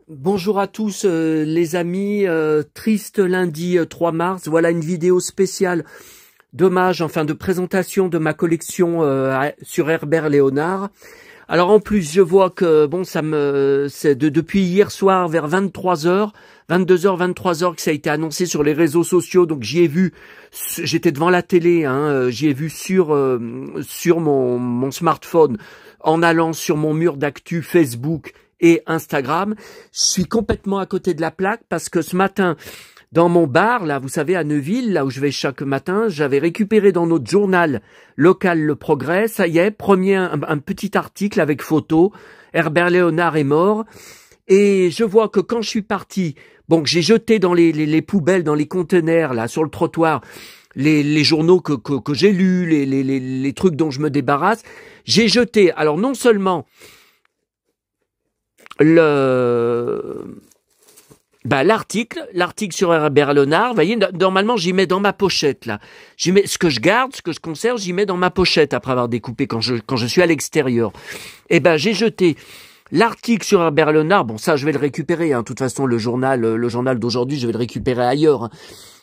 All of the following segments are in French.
Bonjour à tous les amis, triste lundi 3 mars, voilà une vidéo spéciale d'hommage, enfin de présentation de ma collection sur Herbert Léonard. Alors en plus je vois que bon c'est depuis hier soir vers 23h, 22h, 23h que ça a été annoncé sur les réseaux sociaux, donc j'y ai vu, j'étais devant la télé, j'y ai vu sur mon smartphone en allant sur mon mur d'actu Facebook et Instagram. Je suis complètement à côté de la plaque parce que ce matin, dans mon bar, là, vous savez, à Neuville, là où je vais chaque matin, j'avais récupéré dans notre journal local Le Progrès, ça y est, un petit article avec photo, Herbert Léonard est mort, et je vois que quand je suis parti, bon, j'ai jeté dans les poubelles, dans les conteneurs, là, sur le trottoir, les journaux que j'ai lus, les trucs dont je me débarrasse, j'ai jeté, alors non seulement l'article sur Herbert Léonard, vous voyez, normalement j'y mets dans ma pochette là. J'y mets ce que je garde, ce que je conserve, j'y mets dans ma pochette après avoir découpé quand je suis à l'extérieur. Et ben j'ai jeté l'article sur Herbert Léonard. Bon, ça je vais le récupérer. De toute façon le journal d'aujourd'hui, je vais le récupérer ailleurs.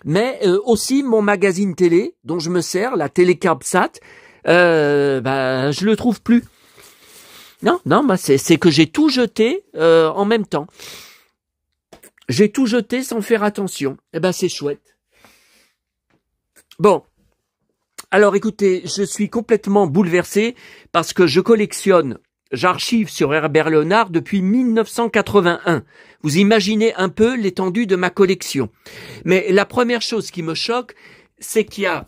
Mais aussi mon magazine télé dont je me sers, la télé CarbSat, je le trouve plus. Non, c'est que j'ai tout jeté en même temps. J'ai tout jeté sans faire attention. Eh ben, c'est chouette. Bon. Alors, écoutez, je suis complètement bouleversé parce que j'archive sur Herbert Léonard depuis 1981. Vous imaginez un peu l'étendue de ma collection. Mais la première chose qui me choque, c'est qu'il y a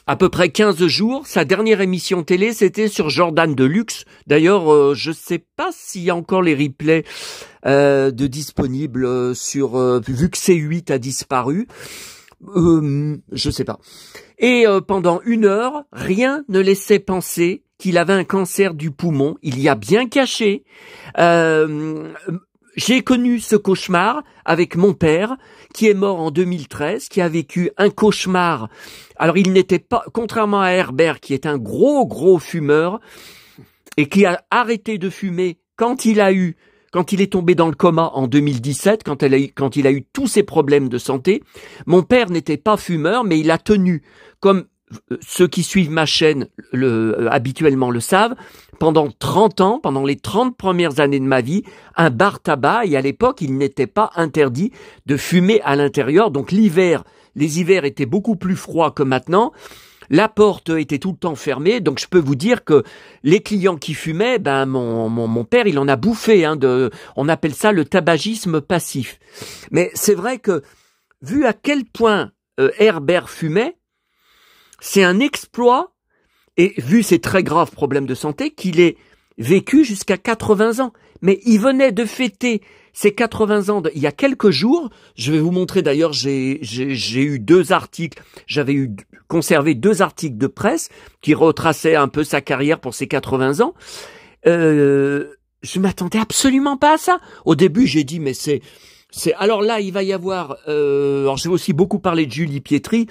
à peu près 15 jours, sa dernière émission télé, c'était sur Jordan Deluxe. D'ailleurs, je sais pas s'il y a encore les replays de disponibles sur vu que C8 a disparu. Je sais pas. Et pendant 1 heure, rien ne laissait penser qu'il avait un cancer du poumon. Il y a bien caché. J'ai connu ce cauchemar avec mon père, qui est mort en 2013, qui a vécu un cauchemar. Alors il n'était pas, contrairement à Herbert, qui est un gros fumeur, et qui a arrêté de fumer quand il est tombé dans le coma en 2017, quand il a eu tous ses problèmes de santé. Mon père n'était pas fumeur, mais il a tenu, comme ceux qui suivent ma chaîne habituellement le savent, pendant 30 ans, pendant les 30 premières années de ma vie, un bar tabac, et à l'époque, il n'était pas interdit de fumer à l'intérieur. Donc les hivers étaient beaucoup plus froids que maintenant. La porte était tout le temps fermée, donc je peux vous dire que les clients qui fumaient, mon père, il en a bouffé, on appelle ça le tabagisme passif. Mais c'est vrai que, vu à quel point Herbert fumait, c'est un exploit, et vu ses très graves problèmes de santé, qu'il ait vécu jusqu'à 80 ans. Mais il venait de fêter ses 80 ans il y a quelques jours. Je vais vous montrer d'ailleurs, j'ai eu 2 articles, j'avais conservé 2 articles de presse qui retraçaient un peu sa carrière pour ses 80 ans. Je m'attendais absolument pas à ça. Au début, j'ai dit, mais alors là, il va y avoir, alors je vais aussi beaucoup parler de Julie Pietri,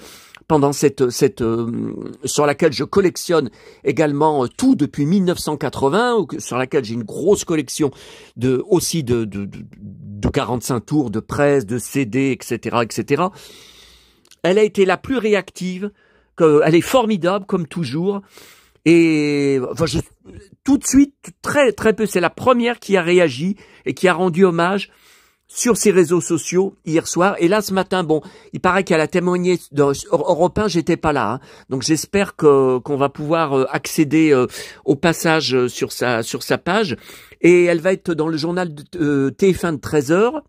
pendant sur laquelle je collectionne également tout depuis 1980, sur laquelle j'ai une grosse collection de 45 tours, de presse, de CD, etc. Elle a été la plus réactive, elle est formidable comme toujours, et enfin, tout de suite, très peu, c'est la première qui a réagi et qui a rendu hommage sur ses réseaux sociaux hier soir. Et là, ce matin, bon, il paraît qu'elle a témoigné Europe 1, j'étais pas là, donc j'espère qu'on va pouvoir accéder au passage sur sa page. Et elle va être dans le journal de TF1 de 13h.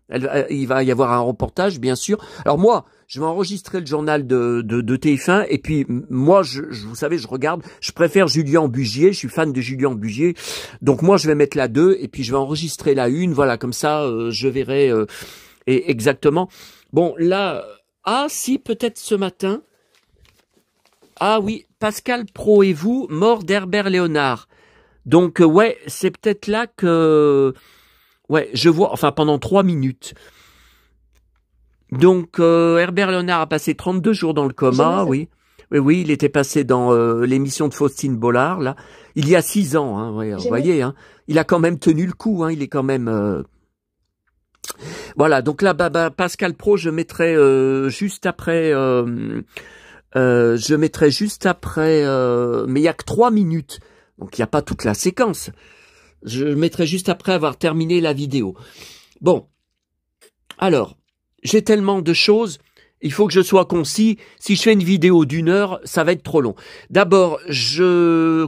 Il va y avoir un reportage, bien sûr. Alors moi, je vais enregistrer le journal de TF1, et puis moi, vous savez, je préfère Julien Bugier, je suis fan de Julien Bugier, donc moi je vais mettre la 2, et puis je vais enregistrer la 1, voilà, comme ça je verrai exactement. Bon, là, si, peut-être ce matin, oui, Pascal Pro et vous, mort d'Herbert Léonard. Donc ouais, c'est peut-être là que, ouais, je vois, enfin pendant 3 minutes. Donc Herbert Léonard a passé 32 jours dans le coma, oui. Oui, oui, il était passé dans l'émission de Faustine Bollard, là, il y a 6 ans, hein, ouais, vous voyez, hein, il a quand même tenu le coup, hein, il est quand même... Voilà, donc là, Pascal Praud, je mettrai juste après... je mettrai juste après... mais il y a que 3 minutes, donc il n'y a pas toute la séquence. Je mettrai juste après avoir terminé la vidéo. Bon, alors, j'ai tellement de choses... Il faut que je sois concis. Si je fais une vidéo d'1 heure, ça va être trop long. D'abord,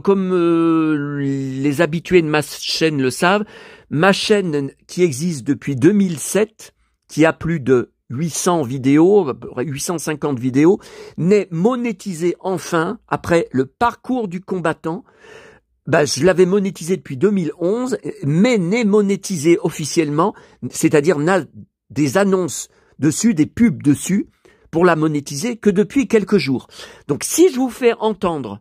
comme les habitués de ma chaîne le savent, ma chaîne qui existe depuis 2007, qui a plus de 800 vidéos, 850 vidéos, n'est monétisée enfin, après le parcours du combattant. Je l'avais monétisée depuis 2011, mais n'est monétisée officiellement, c'est-à-dire n'a des annonces dessus, des pubs dessus, pour la monétiser que depuis quelques jours. Donc si je vous fais entendre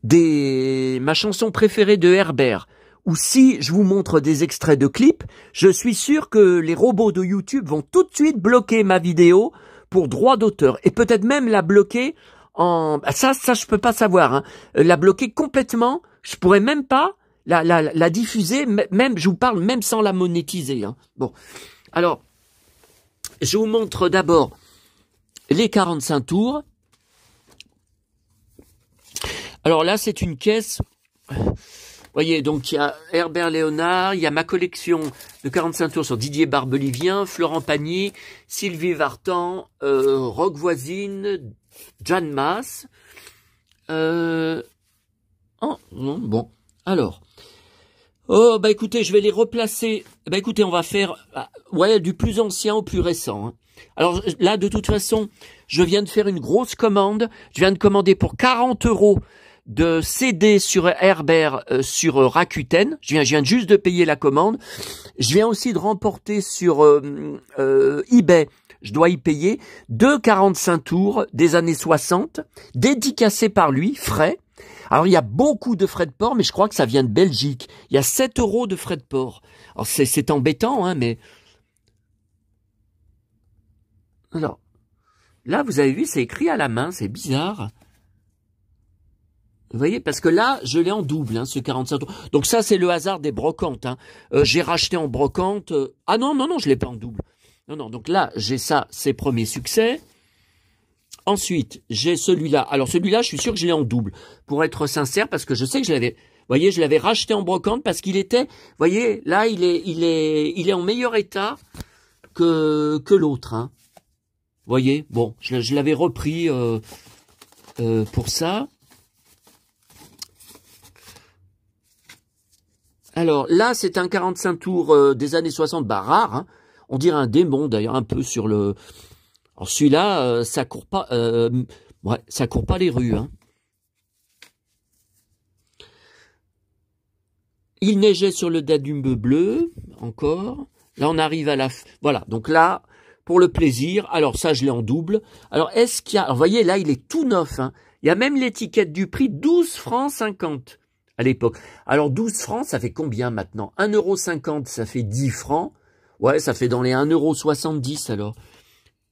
ma chanson préférée de Herbert, ou si je vous montre des extraits de clips, je suis sûr que les robots de YouTube vont tout de suite bloquer ma vidéo pour droit d'auteur, et peut-être même la bloquer en... Ça je peux pas savoir, hein. La bloquer complètement, je pourrais même pas la diffuser, même, je vous parle même sans la monétiser, hein. Bon, alors, je vous montre d'abord les 45 tours. Alors là, c'est une caisse. Vous voyez, donc il y a Herbert Léonard, il y a ma collection de 45 tours sur Didier Barbelivien, Florent Pagny, Sylvie Vartan, Roque Voisine, Jeanne Masse. Oh, non, bon. Alors. Oh, écoutez, je vais les replacer. Écoutez, on va faire, du plus ancien au plus récent, hein. Alors là, de toute façon, je viens de faire une grosse commande. Je viens de commander pour 40 € de CD sur Herbert sur Rakuten. Je viens juste de payer la commande. Je viens aussi de remporter sur eBay, je dois y payer, 2 45 tours des années 60, dédicacés par lui, frais. Alors il y a beaucoup de frais de port, mais je crois que ça vient de Belgique. Il y a 7 € de frais de port. Alors c'est embêtant, hein, mais... Alors, là, vous avez vu, c'est écrit à la main, c'est bizarre. Vous voyez, parce que là, je l'ai en double, hein, ce 45 tours. Donc ça, c'est le hasard des brocantes, hein. J'ai racheté en brocante. Ah non, je l'ai pas en double. Non, donc là, j'ai ça, c'est premier succès. Ensuite, j'ai celui-là. Alors celui-là, je suis sûr que je l'ai en double. Pour être sincère, parce que je sais que je l'avais... Vous voyez, je l'avais racheté en brocante parce qu'il était... Vous voyez, là, il est en meilleur état que l'autre, hein. Vous voyez, bon, je l'avais repris pour ça. Alors là, c'est un 45 tours des années 60, rare, hein. On dirait un démon d'ailleurs, un peu sur le... Alors celui-là, ça court pas, ça court pas les rues, hein. Il neigeait sur le Danube bleu, encore. Là, on arrive à la... Voilà, donc là... Pour le plaisir, alors ça je l'ai en double. Alors est-ce qu'il y a... Alors, vous voyez là il est tout neuf, hein. Il y a même l'étiquette du prix, 12,50 francs à l'époque. Alors 12 francs ça fait combien maintenant? 1,50 € ça fait 10 francs. Ouais, ça fait dans les 1,70 € alors.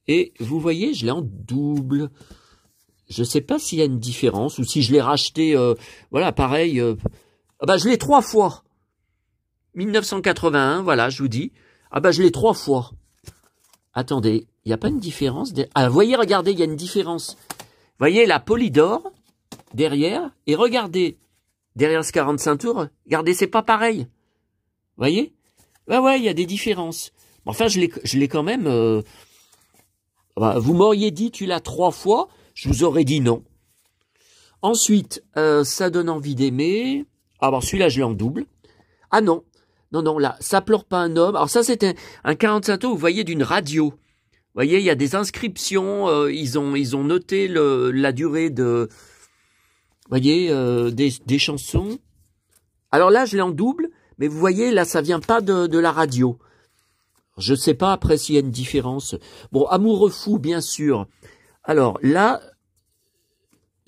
Et vous voyez, je l'ai en double. Je sais pas s'il y a une différence ou si je l'ai racheté, voilà, pareil. Je l'ai 3 fois. 1981, voilà, je vous dis. Je l'ai 3 fois. Attendez, il n'y a pas une différence? Vous voyez, regardez, il y a une différence. Vous voyez la Polydor derrière, et regardez, derrière ce 45 tours, regardez, c'est pas pareil. Vous voyez? Ouais, il y a des différences. Enfin, je l'ai quand même... vous m'auriez dit, tu l'as 3 fois, je vous aurais dit non. Ensuite, ça donne envie d'aimer. Celui-là, je l'ai en double. Ah non, là, ça pleure pas un homme. Alors ça, c'est un 45 tours, vous voyez, d'une radio. Vous voyez, il y a des inscriptions, ils ont noté la durée de... Vous voyez, des chansons. Alors là, je l'ai en double, mais vous voyez, là, ça vient pas de la radio. Je sais pas après s'il y a une différence. Bon, Amoureux fou, bien sûr. Alors là,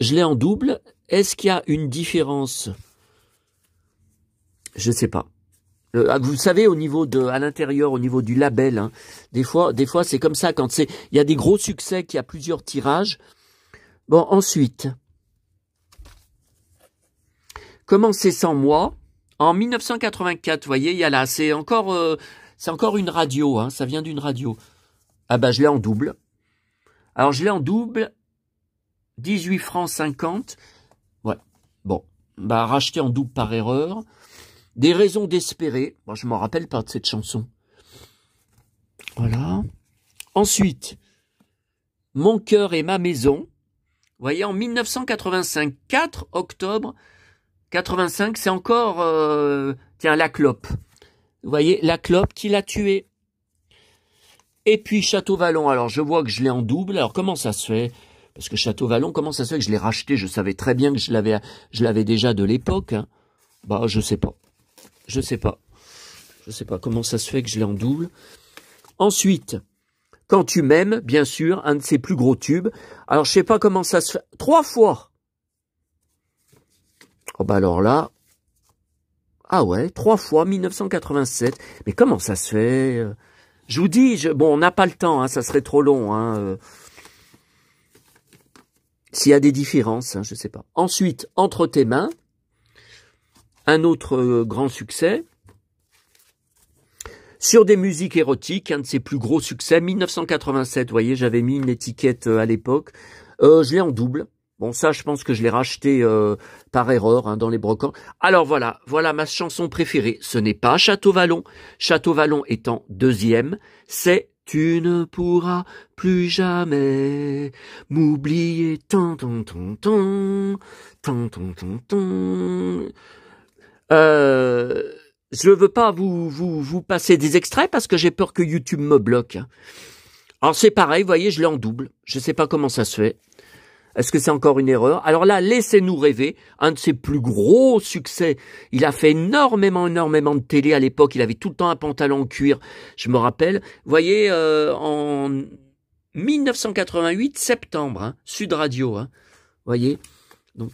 je l'ai en double. Est-ce qu'il y a une différence? Je sais pas. Vous savez, à l'intérieur, au niveau du label, hein, des fois, c'est comme ça quand il y a des gros succès, qu'il y a plusieurs tirages. Bon, ensuite, commencer sans moi. En 1984, vous voyez, il y a là, c'est encore une radio, hein, ça vient d'une radio. Ah bah je l'ai en double. Alors je l'ai en double, 18 francs 50. Ouais, bon, bah racheté en double par erreur. Des raisons d'espérer. Bon, je m'en rappelle pas de cette chanson. Voilà. Ensuite, Mon cœur et ma maison. Vous voyez, en 1985, 4 octobre 85, c'est encore, tiens, la clope. Vous voyez, la clope qui l'a tué. Et puis Château Vallon, alors je vois que je l'ai en double. Alors comment ça se fait? Parce que Château Vallon, comment ça se fait que je l'ai racheté? Je savais très bien que je l'avais déjà de l'époque. Hein. Bah, je sais pas. Je sais pas comment ça se fait que je l'ai en double. Ensuite, Quand tu m'aimes, bien sûr, un de ses plus gros tubes. Alors, je sais pas comment ça se fait. 3 fois. Oh bah alors là. Ah ouais, 3 fois, 1987. Mais comment ça se fait? Je vous dis, bon, on n'a pas le temps, hein, ça serait trop long. Hein, S'il y a des différences, hein, je sais pas. Ensuite, Entre tes mains. Un autre grand succès. Sur des musiques érotiques, un de ses plus gros succès, 1987, vous voyez, j'avais mis une étiquette à l'époque. Je l'ai en double. Bon, ça, je pense que je l'ai racheté par erreur hein, dans les brocantes. Alors voilà ma chanson préférée. Ce n'est pas Château Vallon. Château Vallon étant deuxième, c'est « Tu ne pourras plus jamais m'oublier, tant, tant, tant, tant, tant, tant, tant, tant. » Je veux pas vous passer des extraits parce que j'ai peur que YouTube me bloque. Alors c'est pareil, vous voyez, je l'ai en double. Je sais pas comment ça se fait. Est-ce que c'est encore une erreur? Alors là, Laissez-nous rêver, un de ses plus gros succès. Il a fait énormément de télé à l'époque. Il avait tout le temps un pantalon en cuir, je me rappelle. Vous voyez, en 1988, septembre, hein, Sud Radio. Hein, vous voyez, donc...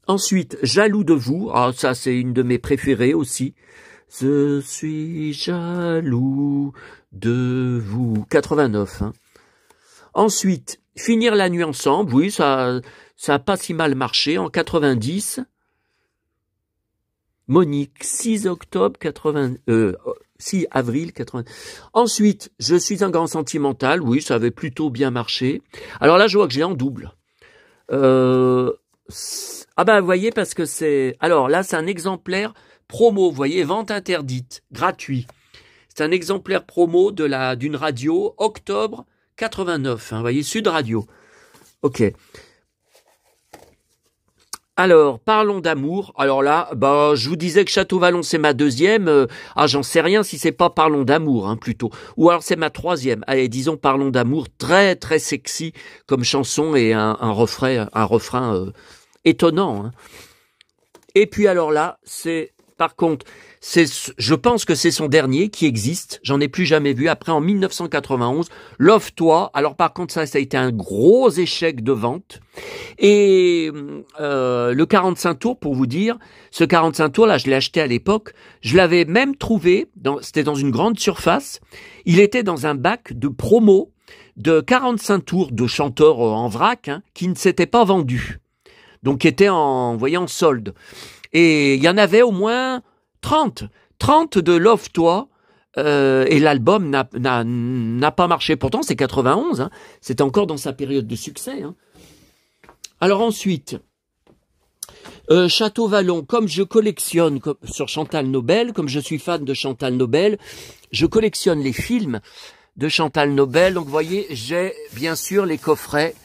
Ensuite, Jaloux de vous. Ah, ça, c'est une de mes préférées aussi. Je suis jaloux de vous. 89. Hein. Ensuite, Finir la nuit ensemble. Oui, ça a pas si mal marché. En 90. Monique, 6 octobre 6 avril 80. Ensuite, Je suis un grand sentimental. Oui, ça avait plutôt bien marché. Alors là, je vois que j'ai en double. Ah ben, vous voyez, parce que c'est... Alors là, c'est un exemplaire promo, vous voyez, vente interdite, gratuit. C'est un exemplaire promo d'une radio, octobre 89, hein, vous voyez, Sud Radio. Ok. Alors, Parlons d'amour. Alors là, bah, je vous disais que Château Vallon, c'est ma deuxième. J'en sais rien si c'est pas Parlons d'amour, hein, plutôt. Ou alors c'est ma troisième. Allez, disons Parlons d'amour, très très sexy comme chanson et un refrain étonnant. Hein. Et puis alors là, par contre, je pense que c'est son dernier qui existe. J'en ai plus jamais vu. Après, en 1991, Love-toi. Alors par contre, ça a été un gros échec de vente. Et le 45 tours, pour vous dire, ce 45 tours là, je l'ai acheté à l'époque. Je l'avais même trouvé, c'était dans une grande surface. Il était dans un bac de promo de 45 tours de chanteurs en vrac hein, qui ne s'étaient pas vendus. Donc qui était en solde. Et il y en avait au moins 30 de Love-toi, et l'album n'a pas marché. Pourtant, c'est 91, hein, c'est encore dans sa période de succès. Hein. Alors ensuite, Château Vallon, comme je collectionne sur Chantal Nobel, comme je suis fan de Chantal Nobel, je collectionne les films de Chantal Nobel. Donc vous voyez, j'ai bien sûr les coffrets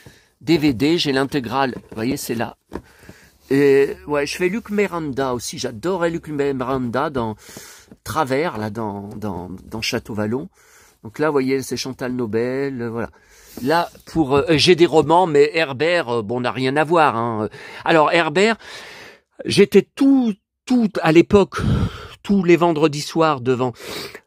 DVD, j'ai l'intégrale, vous voyez, c'est là. Et ouais, je fais Luc Miranda aussi, j'adorais Luc Miranda dans Travers, là, dans Château Vallon. Donc là, vous voyez, c'est Chantal Nobel, voilà. Là, j'ai des romans, mais Herbert, bon, n'a rien à voir. Hein. Alors, Herbert, j'étais tout à l'époque, tous les vendredis soirs devant...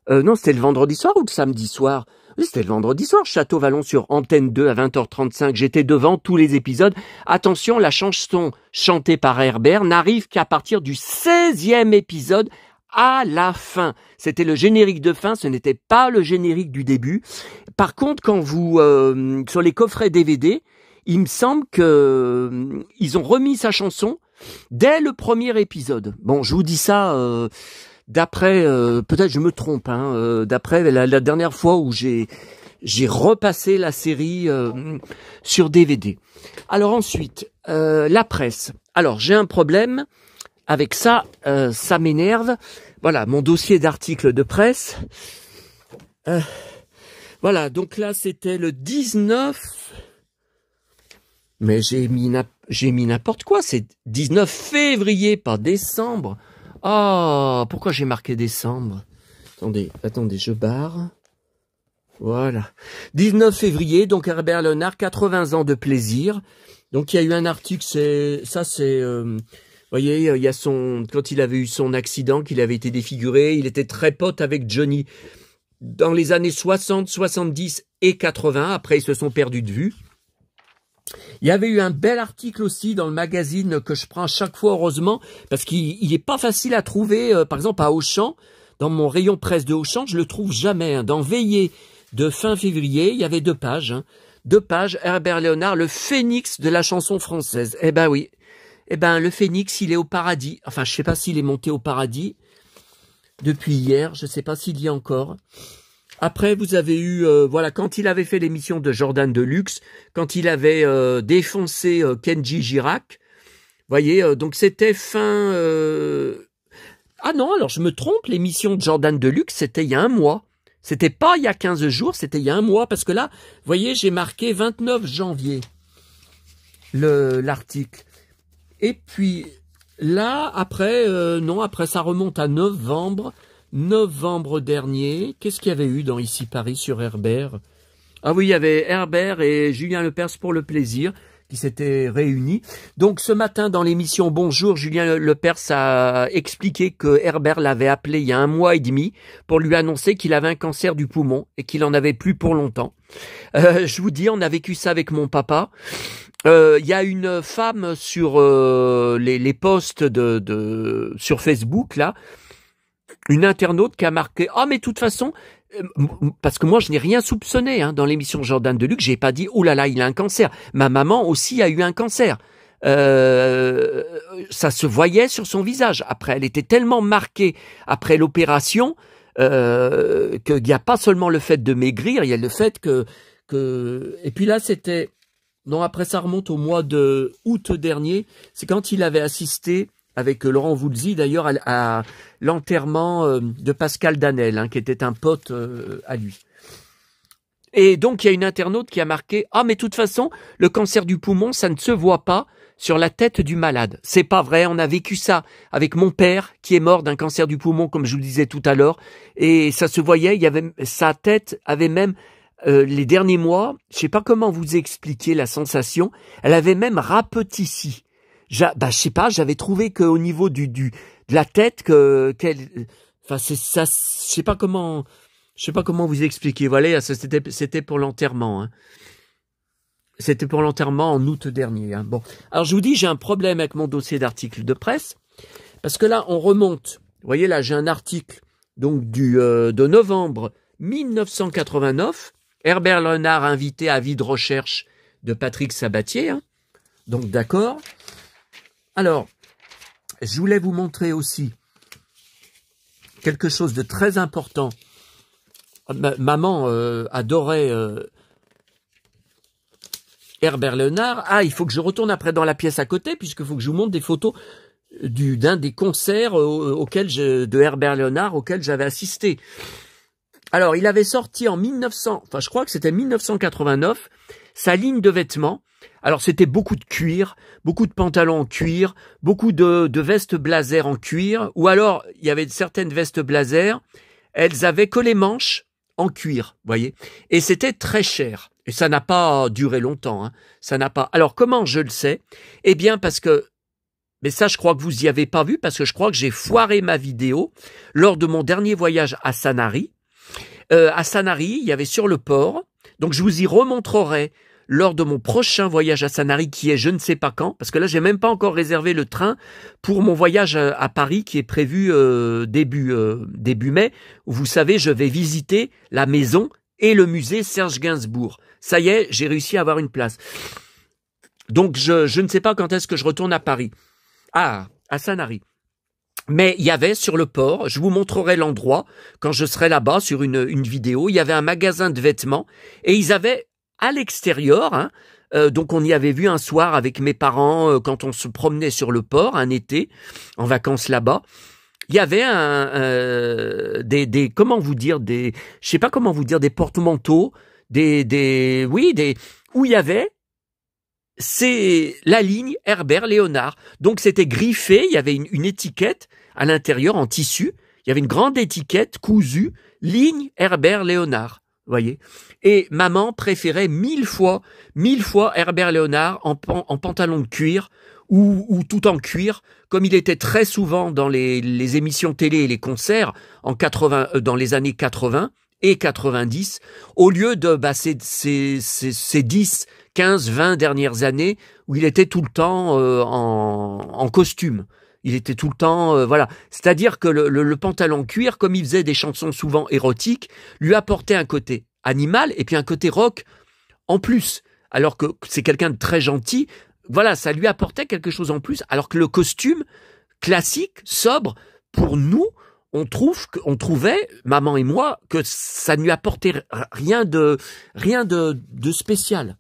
non, c'était le vendredi soir ou le samedi soir? Oui, c'était le vendredi soir, Château Vallon sur Antenne 2 à 20h35. J'étais devant tous les épisodes. Attention, la chanson chantée par Herbert n'arrive qu'à partir du 16e épisode à la fin. C'était le générique de fin, ce n'était pas le générique du début. Par contre, quand vous sur les coffrets DVD, il me semble que ils ont remis sa chanson dès le premier épisode. Bon, je vous dis ça d'après, peut-être je me trompe, hein, d'après la dernière fois où j'ai repassé la série sur DVD. Alors ensuite, la presse. Alors j'ai un problème avec ça, ça m'énerve. Voilà, mon dossier d'articles de presse. Voilà, donc là c'était le 19. Mais j'ai mis n'importe quoi, c'est 19 février, pas décembre. Oh, pourquoi j'ai marqué décembre? Attendez, je barre. Voilà. 19 février, donc Herbert Léonard, 80 ans de plaisir. Donc il y a eu un article, vous voyez, il y a quand il avait eu son accident, qu'il avait été défiguré, il était très pote avec Johnny dans les années 60, 70 et 80. Après, ils se sont perdus de vue. Il y avait eu un bel article aussi dans le magazine que je prends à chaque fois, heureusement, parce qu'il est pas facile à trouver, par exemple à Auchan, dans mon rayon presse de Auchan, je le trouve jamais. Hein. Dans Veillée de fin février, il y avait 2 pages. Hein. 2 pages, Herbert Léonard, le phénix de la chanson française. Eh ben oui, le phénix, il est au paradis. Enfin, je sais pas s'il est monté au paradis depuis hier, je sais pas s'il y est encore. Après, vous avez eu, voilà, quand il avait fait l'émission de Jordan Deluxe, quand il avait défoncé Kenji Girac, voyez, donc c'était fin... Ah non, alors je me trompe, l'émission de Jordan Deluxe, c'était il y a 1 mois. C'était pas il y a 15 jours, c'était il y a 1 mois, parce que là, vous voyez, j'ai marqué 29 janvier, l'article. Et puis, là, après, non, après ça remonte à novembre dernier. Qu'est-ce qu'il y avait eu dans Ici Paris sur Herbert? Ah oui, il y avait Herbert et Julien Lepers pour le plaisir qui s'étaient réunis. Donc ce matin dans l'émission Bonjour, Julien Lepers a expliqué que Herbert l'avait appelé il y a 1 mois et demi pour lui annoncer qu'il avait un cancer du poumon et qu'il en avait plus pour longtemps. Je vous dis, on a vécu ça avec mon papa. Il y a une femme sur les posts sur Facebook là, une internaute qui a marqué « Ah, mais de toute façon, parce que moi, je n'ai rien soupçonné hein, dans l'émission Jordan Deluxe, j'ai pas dit « Oh là là, il a un cancer ». Ma maman aussi a eu un cancer. Ça se voyait sur son visage. Après, elle était tellement marquée après l'opération qu'il n'y a pas seulement le fait de maigrir, il y a le fait que... Et puis là, c'était... Non, après, ça remonte au mois de août dernier. C'est quand il avait assisté... avec Laurent Voulzy d'ailleurs à l'enterrement de Pascal Danel, hein, qui était un pote à lui. Et donc il y a une internaute qui a marqué « Ah mais de toute façon, le cancer du poumon, ça ne se voit pas sur la tête du malade. » C'est pas vrai, on a vécu ça avec mon père qui est mort d'un cancer du poumon, comme je vous le disais tout à l'heure, et ça se voyait, sa tête avait même... les derniers mois, je sais pas comment vous expliquer la sensation, elle avait même rapetissi. Je sais pas, j'avais trouvé qu'au niveau de la tête enfin c'est ça, je sais pas comment vous expliquer. Voilà, c'était pour l'enterrement. Hein. C'était pour l'enterrement en août dernier. Hein. Bon, alors je vous dis, j'ai un problème avec mon dossier d'articles de presse parce que là on remonte. Vous voyez là, j'ai un article donc de novembre 1989. Herbert Léonard invité à Avis de recherche de Patrick Sabatier. Hein. Donc d'accord. Alors, je voulais vous montrer aussi quelque chose de très important. Maman adorait Herbert Léonard. Ah, il faut que je retourne après dans la pièce à côté, puisqu'il faut que je vous montre des photos d'un des concerts de Herbert Léonard auquel j'avais assisté. Alors, il avait sorti en je crois que c'était 1989, sa ligne de vêtements. Alors, c'était beaucoup de cuir, beaucoup de pantalons en cuir, beaucoup de vestes blazer en cuir, ou alors, il y avait certaines vestes blazer, elles avaient que les manches en cuir, voyez. Et c'était très cher. Et ça n'a pas duré longtemps, hein. Ça n'a pas. Alors, comment je le sais? Eh bien, parce que, mais ça, je crois que vous y avez pas vu, parce que je crois que j'ai foiré ma vidéo lors de mon dernier voyage à Sanary. À Sanary, il y avait sur le port, donc je vous y remontrerai lors de mon prochain voyage à Sanary qui est je ne sais pas quand, parce que là j'ai même pas encore réservé le train pour mon voyage à Paris qui est prévu début mai, où vous savez je vais visiter la maison et le musée Serge Gainsbourg. Ça y est, j'ai réussi à avoir une place. Donc, je ne sais pas quand est-ce que je retourne à Paris. Ah, à Sanary. Mais il y avait sur le port, je vous montrerai l'endroit quand je serai là-bas sur une vidéo, il y avait un magasin de vêtements et ils avaient à l'extérieur, hein, donc on y avait vu un soir avec mes parents quand on se promenait sur le port un été en vacances là-bas. Il y avait des comment vous dire des je sais pas comment vous dire des porte-manteaux, où il y avait c'est la ligne Herbert Léonard. Donc c'était griffé, il y avait une étiquette à l'intérieur en tissu, il y avait une grande étiquette cousue, ligne Herbert Léonard, voyez. Et maman préférait mille fois Herbert Léonard en pantalon de cuir ou tout en cuir, comme il était très souvent dans les émissions télé et les concerts dans les années 80 et 90, au lieu de ces 10, 15, 20 dernières années où il était tout le temps en costume. Il était tout le temps, voilà. C'est-à-dire que le pantalon cuir, comme il faisait des chansons souvent érotiques, lui apportait un côté animal et puis un côté rock en plus. Alors que c'est quelqu'un de très gentil, voilà, ça lui apportait quelque chose en plus. Alors que le costume classique, sobre, pour nous, on trouvait, maman et moi, que ça ne lui apportait rien de spécial.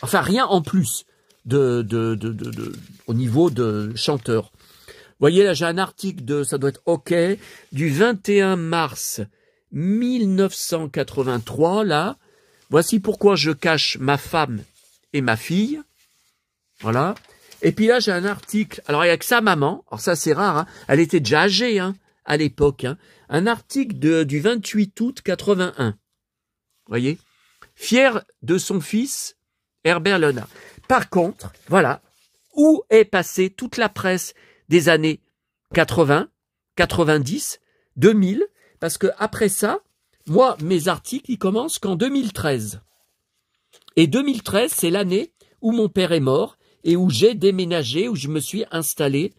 Enfin, rien en plus au niveau de chanteur. Vous voyez, là, j'ai un article ça doit être OK, du 21 mars 1983, là. Voici pourquoi je cache ma femme et ma fille. Voilà. Et puis là, j'ai un article. Alors, il n'y a que sa maman. Alors, ça, c'est rare, hein. Elle était déjà âgée, hein, à l'époque, hein. Un article du 28 août 81. Vous voyez? Fier de son fils, Herbert Léonard. Par contre, voilà, où est passée toute la presse des années 80, 90, 2000, parce que après ça, moi, mes articles, ils commencent qu'en 2013. Et 2013, c'est l'année où mon père est mort et où j'ai déménagé, où je me suis installé.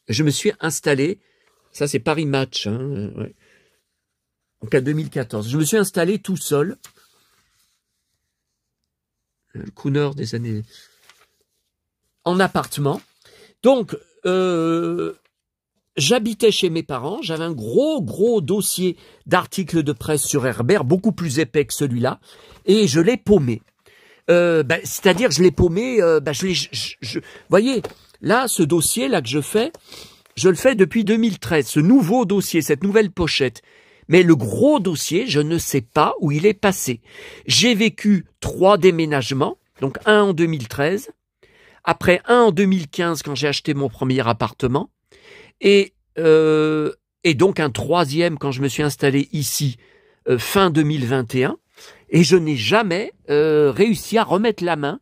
Ça c'est Paris Match, hein, ouais. Donc à 2014. Je me suis installé tout seul. Le crooner des années... En appartement. Donc, j'habitais chez mes parents, j'avais un gros dossier d'articles de presse sur Herbert, beaucoup plus épais que celui-là, et je l'ai paumé. C'est-à-dire, je l'ai paumé, voyez, là, ce dossier-là que je le fais depuis 2013, ce nouveau dossier, cette nouvelle pochette. Mais le gros dossier, je ne sais pas où il est passé. J'ai vécu 3 déménagements, donc un en 2013, après un en 2015 quand j'ai acheté mon premier appartement, et donc un 3e quand je me suis installé ici fin 2021, et je n'ai jamais réussi à remettre la main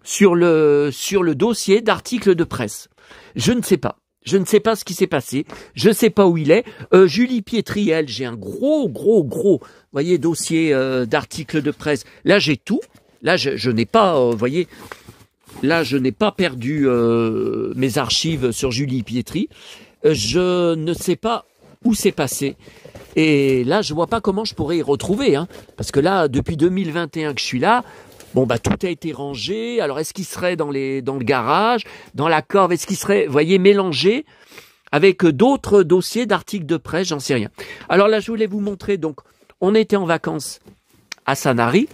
sur le dossier d'articles de presse. Je ne sais pas. Je ne sais pas ce qui s'est passé. Je ne sais pas où il est. Julie Pietri, elle, j'ai un gros, voyez, dossier d'articles de presse. Là, j'ai tout. Là, je n'ai pas, voyez, là, je n'ai pas perdu mes archives sur Julie Pietri. Je ne sais pas où c'est passé. Et là, je vois pas comment je pourrais y retrouver, hein. Parce que là, depuis 2021 que je suis là, bon, tout a été rangé. Alors, est-ce qu'il serait dans le garage, dans la cave? Est-ce qu'il serait, voyez, mélangé avec d'autres dossiers d'articles de presse? J'en sais rien. Alors là, je voulais vous montrer, donc, on était en vacances à Sanary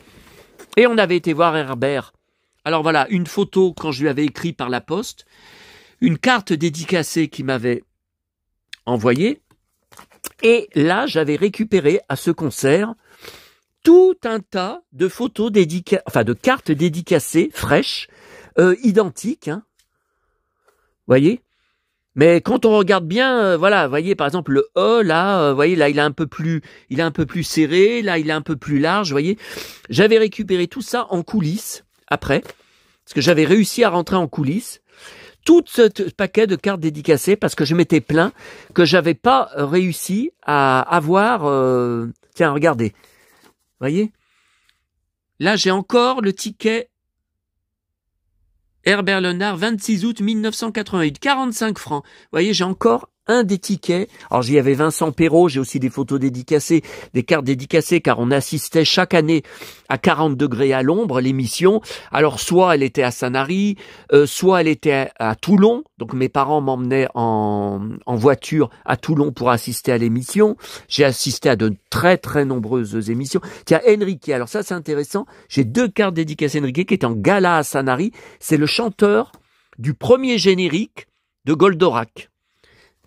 et on avait été voir Herbert. Alors voilà, une photo quand je lui avais écrit par la poste, une carte dédicacée qu'il m'avait envoyée. Et là, j'avais récupéré à ce concert tout un tas de photos de cartes dédicacées fraîches, identiques, hein. Voyez? Mais quand on regarde bien, voilà, voyez par exemple le E là, voyez là il est un peu plus serré, là il est un peu plus large, voyez. J'avais récupéré tout ça en coulisses après, parce que j'avais réussi à rentrer en coulisses. Tout ce paquet de cartes dédicacées parce que je m'étais plaint que j'avais pas réussi à avoir. Tiens, regardez. Voyez? Là, j'ai encore le ticket Herbert Léonard, 26 août 1988, 45 francs. Voyez, j'ai encore un des tickets. Alors j'y avais Vincent Perrault, j'ai aussi des photos dédicacées, des cartes dédicacées, car on assistait chaque année à 40 degrés à l'ombre, l'émission. Alors soit elle était à Sanary, soit elle était à Toulon. Donc mes parents m'emmenaient en voiture à Toulon pour assister à l'émission. J'ai assisté à de très très nombreuses émissions. Tiens, Enrique, alors ça c'est intéressant, j'ai 2 cartes dédicacées Enrique qui est en gala à Sanary. C'est le chanteur du premier générique de Goldorak.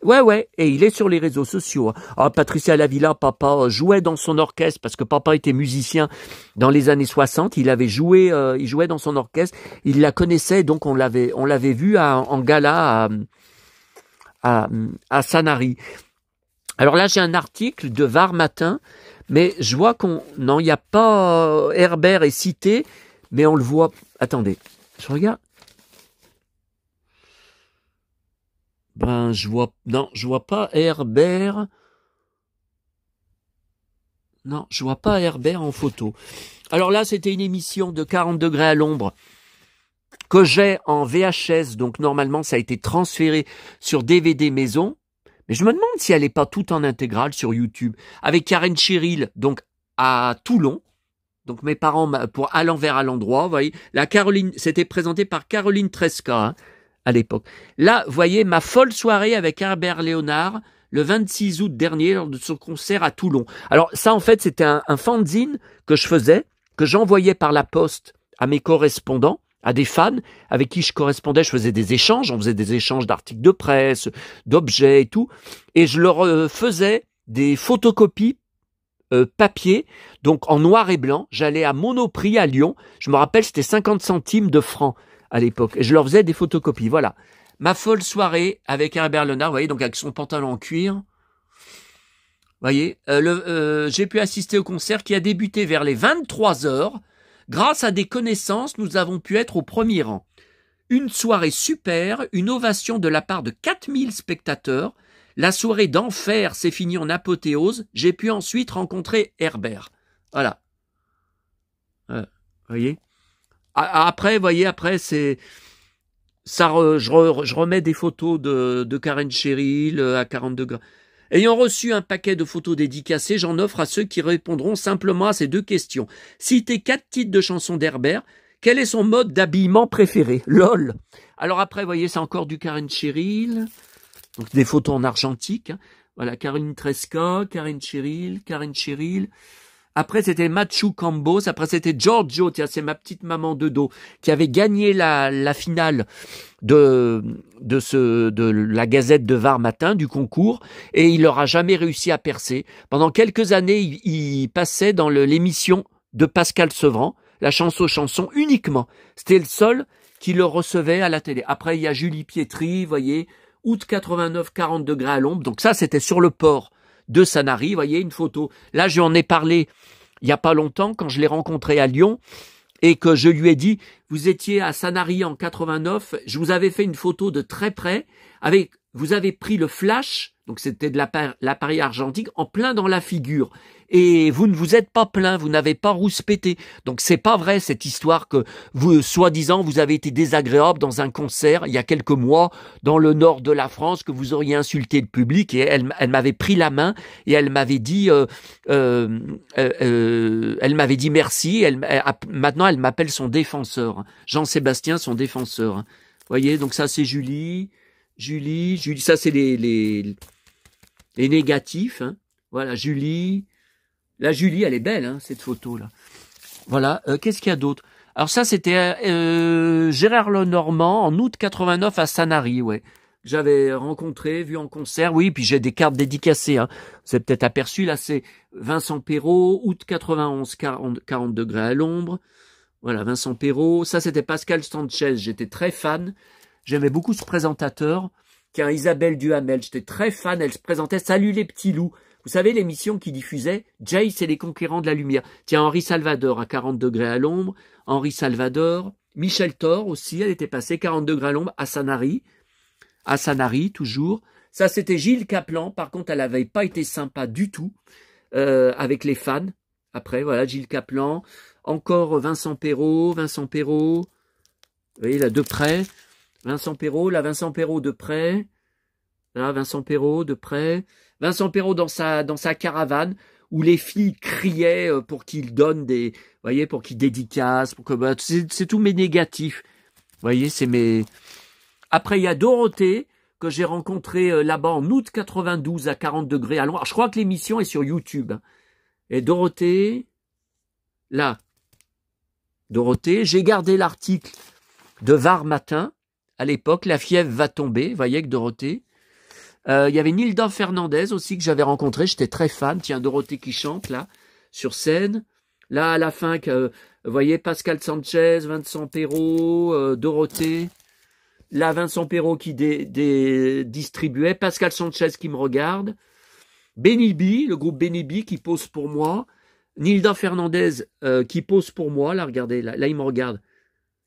Ouais, et il est sur les réseaux sociaux. Ah, Patricia Lavilla, papa jouait dans son orchestre parce que papa était musicien dans les années 60. Il avait joué, il jouait dans son orchestre. Il la connaissait, donc on l'avait vu en gala à Sanary. Alors là, j'ai un article de Var Matin, mais je vois non, il n'y a pas Herbert est cité, mais on le voit. Attendez, je regarde. Ben, je vois pas Herbert. Non, je vois pas Herbert en photo. Alors là, c'était une émission de 40 degrés à l'ombre que j'ai en VHS, donc normalement, ça a été transféré sur DVD maison. Mais je me demande si elle n'est pas toute en intégrale sur YouTube. Avec Karen Cheryl, donc à Toulon. Donc mes parents, pour à l'envers à l'endroit, vous voyez. La Caroline, c'était présenté par Caroline Tresca, hein, à l'époque. Là, vous voyez, ma folle soirée avec Herbert Léonard, le 26 août dernier, lors de son concert à Toulon. Alors ça, en fait, c'était un fanzine que je faisais, que j'envoyais par la poste à mes correspondants, à des fans avec qui je correspondais. Je faisais des échanges, on faisait des échanges d'articles de presse, d'objets et tout. Et je leur faisais des photocopies papier, donc en noir et blanc. J'allais à Monoprix à Lyon. Je me rappelle, c'était 50 centimes de francs à l'époque. Et je leur faisais des photocopies. Voilà. Ma folle soirée avec Herbert Léonard, vous voyez, donc avec son pantalon en cuir. Vous voyez, j'ai pu assister au concert qui a débuté vers les 23 heures. Grâce à des connaissances, nous avons pu être au premier rang. Une soirée super, une ovation de la part de 4000 spectateurs. La soirée d'enfer s'est finie en apothéose. J'ai pu ensuite rencontrer Herbert. Voilà. Voyez. Après, voyez, après, c'est... ça. Je remets des photos de Karen Cheryl à 40 degrés. Ayant reçu un paquet de photos dédicacées, j'en offre à ceux qui répondront simplement à ces 2 questions. Citez 4 titres de chansons d'Herbert. Quel est son mode d'habillement préféré? LOL. Alors après, vous voyez, c'est encore du Karen Cheryl. Donc des photos en argentique. Hein. Voilà, Caroline Tresca, Karen Cheryl. Après, c'était Machu Cambos. Après, c'était Giorgio. Tiens, c'est ma petite maman de dos qui avait gagné la finale de la Gazette de Var Matin, du concours. Et il n'aura jamais réussi à percer. Pendant quelques années, il passait dans l'émission de Pascal Sevran, la chanson uniquement. C'était le seul qui le recevait à la télé. Après, il y a Julie Pietri, vous voyez, août 89, 40 degrés à l'ombre. Donc ça, c'était sur le port de Sanary, vous voyez, une photo. Là, je lui en ai parlé il n'y a pas longtemps, quand je l'ai rencontré à Lyon, et que je lui ai dit, vous étiez à Sanary en 89, je vous avais fait une photo de très près, vous avez pris le flash, donc c'était de l'appareil argentique, en plein dans la figure. Et vous ne vous êtes pas plaint, vous n'avez pas rouspété. Donc c'est pas vrai cette histoire que vous, soi-disant, vous avez été désagréable dans un concert il y a quelques mois dans le nord de la France, que vous auriez insulté le public. Et elle m'avait pris la main et elle m'avait dit, merci. Maintenant elle m'appelle son défenseur, Jean-Sébastien, son défenseur. Vous voyez, donc ça c'est Julie, ça c'est les négatifs. Hein. Voilà, Julie. La Julie, elle est belle, hein, cette photo-là. Voilà, qu'est-ce qu'il y a d'autre? Alors ça, c'était Gérard Lenormand, en août 89 à Sanary, ouais. J'avais rencontré, vu en concert, oui, puis j'ai des cartes dédicacées, hein. Vous avez peut-être aperçu, là, c'est Vincent Perrault, août 91, 40 degrés à l'ombre. Voilà, Vincent Perrault. Ça, c'était Pascal Sanchez, j'étais très fan. J'aimais beaucoup ce présentateur. Tiens, Isabelle Duhamel, j'étais très fan, elle se présentait « Salut les petits loups ». Vous savez, l'émission qui diffusait Jace et les conquérants de la lumière. Tiens, Henri Salvador à 40 degrés à l'ombre. Henri Salvador. Michel Thor aussi, elle était passée 40 degrés à l'ombre à Sanary. À Sanary, toujours. Ça, c'était Gilles Caplan. Par contre, elle n'avait pas été sympa du tout avec les fans. Après, voilà, Gilles Caplan. Encore Vincent Perrault. Vous voyez, là, de près. Vincent Perrault de près. Là, Vincent Perrault de près. Vincent Perrault dans sa caravane, où les filles criaient pour qu'il donne des, vous voyez, pour qu'il dédicace, pour que, bah, c'est tous mes négatifs. Vous voyez, c'est mes. Après, il y a Dorothée, que j'ai rencontrée là-bas en août 92 à 40 degrés à Londres. Je crois que l'émission est sur YouTube. Et Dorothée, là. Dorothée, j'ai gardé l'article de Var Matin, à l'époque, la fièvre va tomber, vous voyez, avec Dorothée. Il y avait Nilda Fernandez aussi que j'avais rencontré, j'étais très fan. Tiens, Dorothée qui chante là, sur scène. Là, à la fin, vous voyez, Pascal Sanchez, Vincent Perrault, Dorothée. Là, Vincent Perrault qui distribuait, Pascal Sanchez qui me regarde. Benny B, le groupe Benny B qui pose pour moi. Nilda Fernandez qui pose pour moi. Là, regardez, là il me regarde.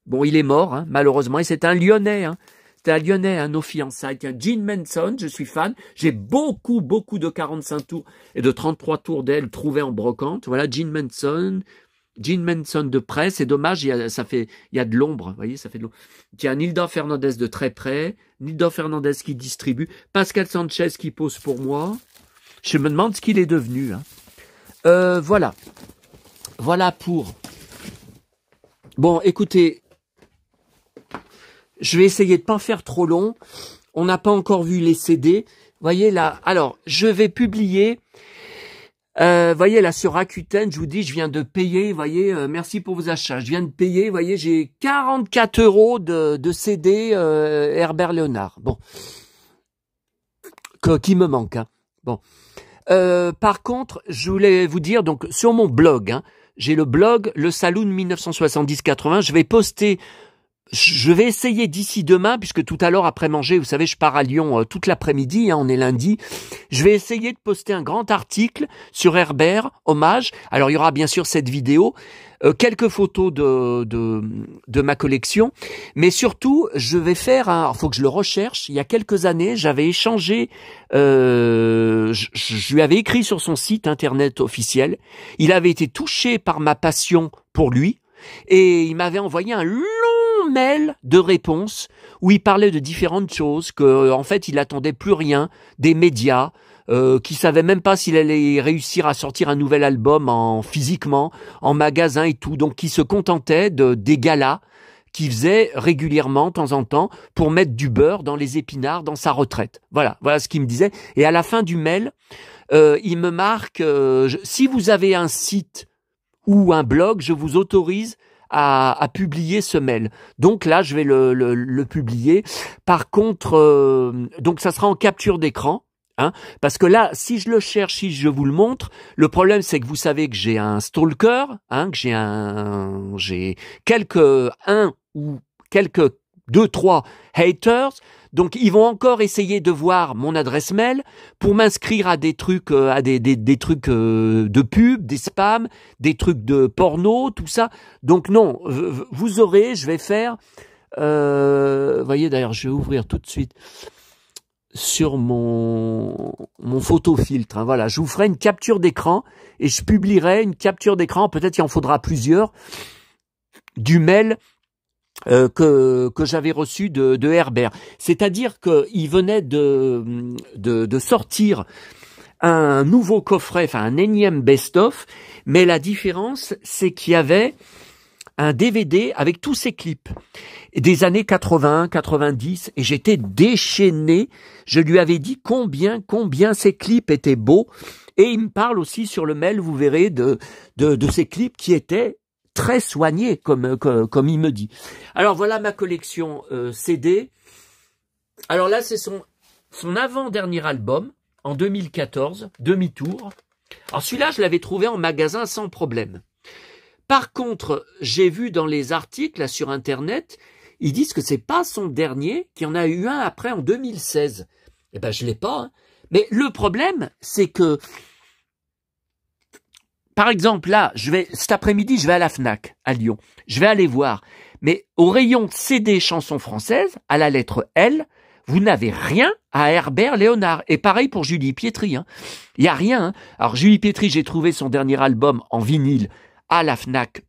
Bon, il est mort, hein, malheureusement, et c'est un Lyonnais, hein. C'était un Lyonnais, un nos fiançailles. Tiens, Gene Manson, je suis fan. J'ai beaucoup de 45 tours et de 33 tours d'ailes trouvés en brocante. Voilà, Gene Manson de près. C'est dommage, il y a de l'ombre. Vous voyez, ça fait de l'ombre. Tiens, Nilda Fernandez de très près. Nilda Fernandez qui distribue. Pascal Sanchez qui pose pour moi. Je me demande ce qu'il est devenu. Hein. Voilà. Voilà pour... Bon, écoutez... Je vais essayer de pas faire trop long. On n'a pas encore vu les CD. Voyez là. Alors, je vais publier. Voyez là sur Rakuten, je vous dis, je viens de payer. Voyez, merci pour vos achats. Je viens de payer. Voyez, j'ai 44 € de CD Herbert Léonard. Bon, qui me manque. Hein. Bon. Par contre, je voulais vous dire donc sur mon blog. Hein, j'ai le blog Le Saloon 1970-80. Je vais poster. Je vais essayer d'ici demain, puisque tout à l'heure après manger, vous savez, je pars à Lyon toute l'après-midi, hein, on est lundi. Je vais essayer de poster un grand article sur Herbert, hommage. Alors il y aura bien sûr cette vidéo, quelques photos de ma collection, mais surtout je vais faire un. Faut que je le recherche. Il y a quelques années, j'avais échangé, je lui avais écrit sur son site internet officiel. Il avait été touché par ma passion pour lui et il m'avait envoyé un long mail de réponse où il parlait de différentes choses, que en fait il attendait plus rien des médias, qui savait même pas s'il allait réussir à sortir un nouvel album physiquement, en magasin et tout, donc qui se contentait des galas qu'il faisait régulièrement, de temps en temps, pour mettre du beurre dans les épinards dans sa retraite. Voilà ce qu'il me disait. Et à la fin du mail, il me marque si vous avez un site ou un blog, je vous autorise à publier ce mail. Donc là, je vais le publier. Par contre, donc ça sera en capture d'écran, hein, parce que là, si je le cherche, si je vous le montre, le problème c'est que vous savez que j'ai un stalker, hein, que j'ai quelques 2, 3 haters. Donc ils vont encore essayer de voir mon adresse mail pour m'inscrire à des trucs, des trucs de pub, des spams, des trucs de porno, tout ça. Donc non, vous aurez, je vais faire. Voyez d'ailleurs, je vais ouvrir tout de suite sur mon photo filtre. Hein, voilà, je vous ferai une capture d'écran et je publierai une capture d'écran. Peut-être qu'il en faudra plusieurs du mail. Que j'avais reçu de Herbert. C'est-à-dire qu'il venait de sortir un nouveau coffret, enfin un énième best-of, mais la différence, c'est qu'il y avait un DVD avec tous ses clips des années 80, 90, et j'étais déchaîné. Je lui avais dit combien ces clips étaient beaux, et il me parle aussi sur le mail, vous verrez, de ces clips qui étaient très soigné, comme il me dit. Alors voilà ma collection CD. Alors là, c'est son avant-dernier album, en 2014, Demi-tour. Alors celui-là, je l'avais trouvé en magasin sans problème. Par contre, j'ai vu dans les articles là, sur Internet, ils disent que c'est pas son dernier, qu'il y en a eu un après en 2016. Eh ben, je l'ai pas. Hein. Mais le problème, c'est que par exemple, là, cet après-midi, je vais à la Fnac, à Lyon. Je vais aller voir. Mais au rayon CD chansons françaises, à la lettre L, vous n'avez rien à Herbert Léonard. Et pareil pour Julie Pietri. Hein. Il n'y a rien. Hein. Alors, Julie Pietri, j'ai trouvé son dernier album en vinyle à la Fnac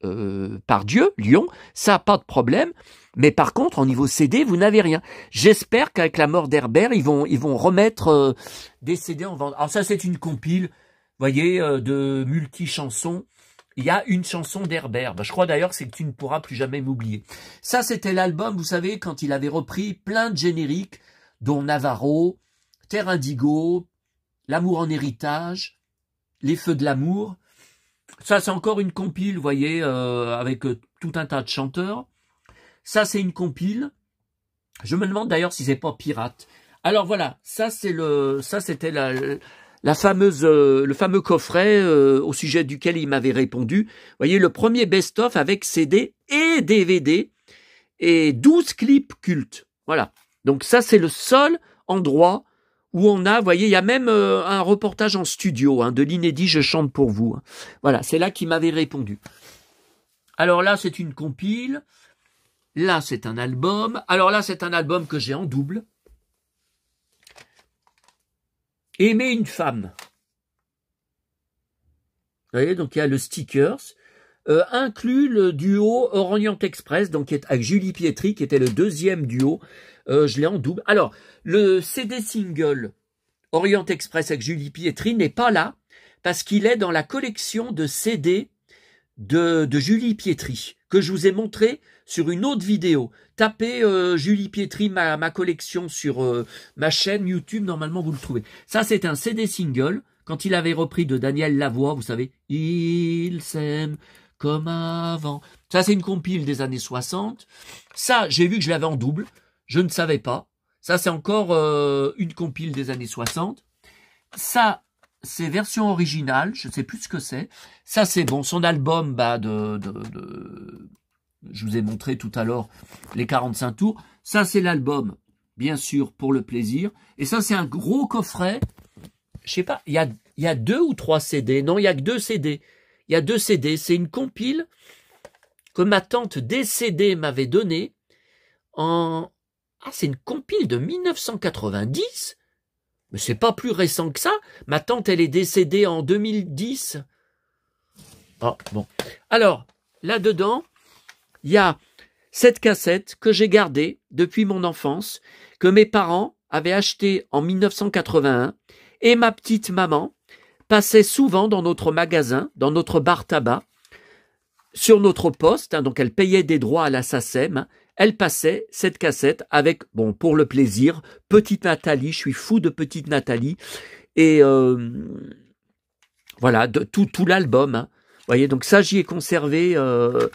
par Dieu, Lyon. Ça, pas de problème. Mais par contre, au niveau CD, vous n'avez rien. J'espère qu'avec la mort d'Herbert, ils vont remettre des CD en vente. Alors ça, c'est une compile, vous voyez, de multi-chansons. Il y a une chanson d'Herbert. Je crois d'ailleurs que c'est que tu ne pourras plus jamais m'oublier. Ça, c'était l'album, vous savez, quand il avait repris plein de génériques, dont Navarro, Terre Indigo, L'amour en héritage, Les feux de l'amour. Ça, c'est encore une compile, vous voyez, avec tout un tas de chanteurs. Ça, c'est une compile. Je me demande d'ailleurs si c'est pas pirate. Alors voilà, ça c'était la fameuse, le fameux coffret au sujet duquel il m'avait répondu. Vous voyez, le premier best-of avec CD et DVD et 12 clips cultes. Voilà. Donc ça, c'est le seul endroit où on a, vous voyez, il y a même un reportage en studio de l'inédit Je chante pour vous. Voilà, c'est là qu'il m'avait répondu. Alors là, c'est une compile. Là, c'est un album. Alors là, c'est un album que j'ai en double. Aimer une femme. Vous voyez, donc il y a le stickers. Inclut le duo Orient Express, donc avec Julie Pietri, qui était le deuxième duo. Je l'ai en double. Alors, le CD single Orient Express avec Julie Pietri n'est pas là, parce qu'il est dans la collection de CD de Julie Pietri, que je vous ai montré sur une autre vidéo. Tapez Julie Pietri, ma collection sur ma chaîne YouTube, normalement vous le trouvez. Ça, c'est un CD single, quand il avait repris de Daniel Lavoie, vous savez, « Il s'aime comme avant ». Ça, c'est une compile des années 60. Ça, j'ai vu que je l'avais en double, je ne savais pas. Ça, c'est encore une compile des années 60. Ça, c'est version originale, je ne sais plus ce que c'est. Ça, c'est bon, son album je vous ai montré tout à l'heure les 45 tours. Ça, c'est l'album, bien sûr, pour le plaisir. Et ça, c'est un gros coffret. Je sais pas, il y a 2 ou 3 CD. Non, il y a que 2 CD. Il y a 2 CD. C'est une compile que ma tante décédée m'avait donnée en... Ah, c'est une compile de 1990. Mais c'est pas plus récent que ça. Ma tante, elle est décédée en 2010. Ah, bon. Alors, là-dedans, il y a cette cassette que j'ai gardée depuis mon enfance, que mes parents avaient achetée en 1981, et ma petite maman passait souvent dans notre magasin, dans notre bar tabac, sur notre poste, donc elle payait des droits à la SACEM, elle passait cette cassette avec, bon, pour le plaisir, Petite Nathalie, je suis fou de Petite Nathalie, et voilà, tout l'album, Vous voyez, donc ça j'y ai conservé, de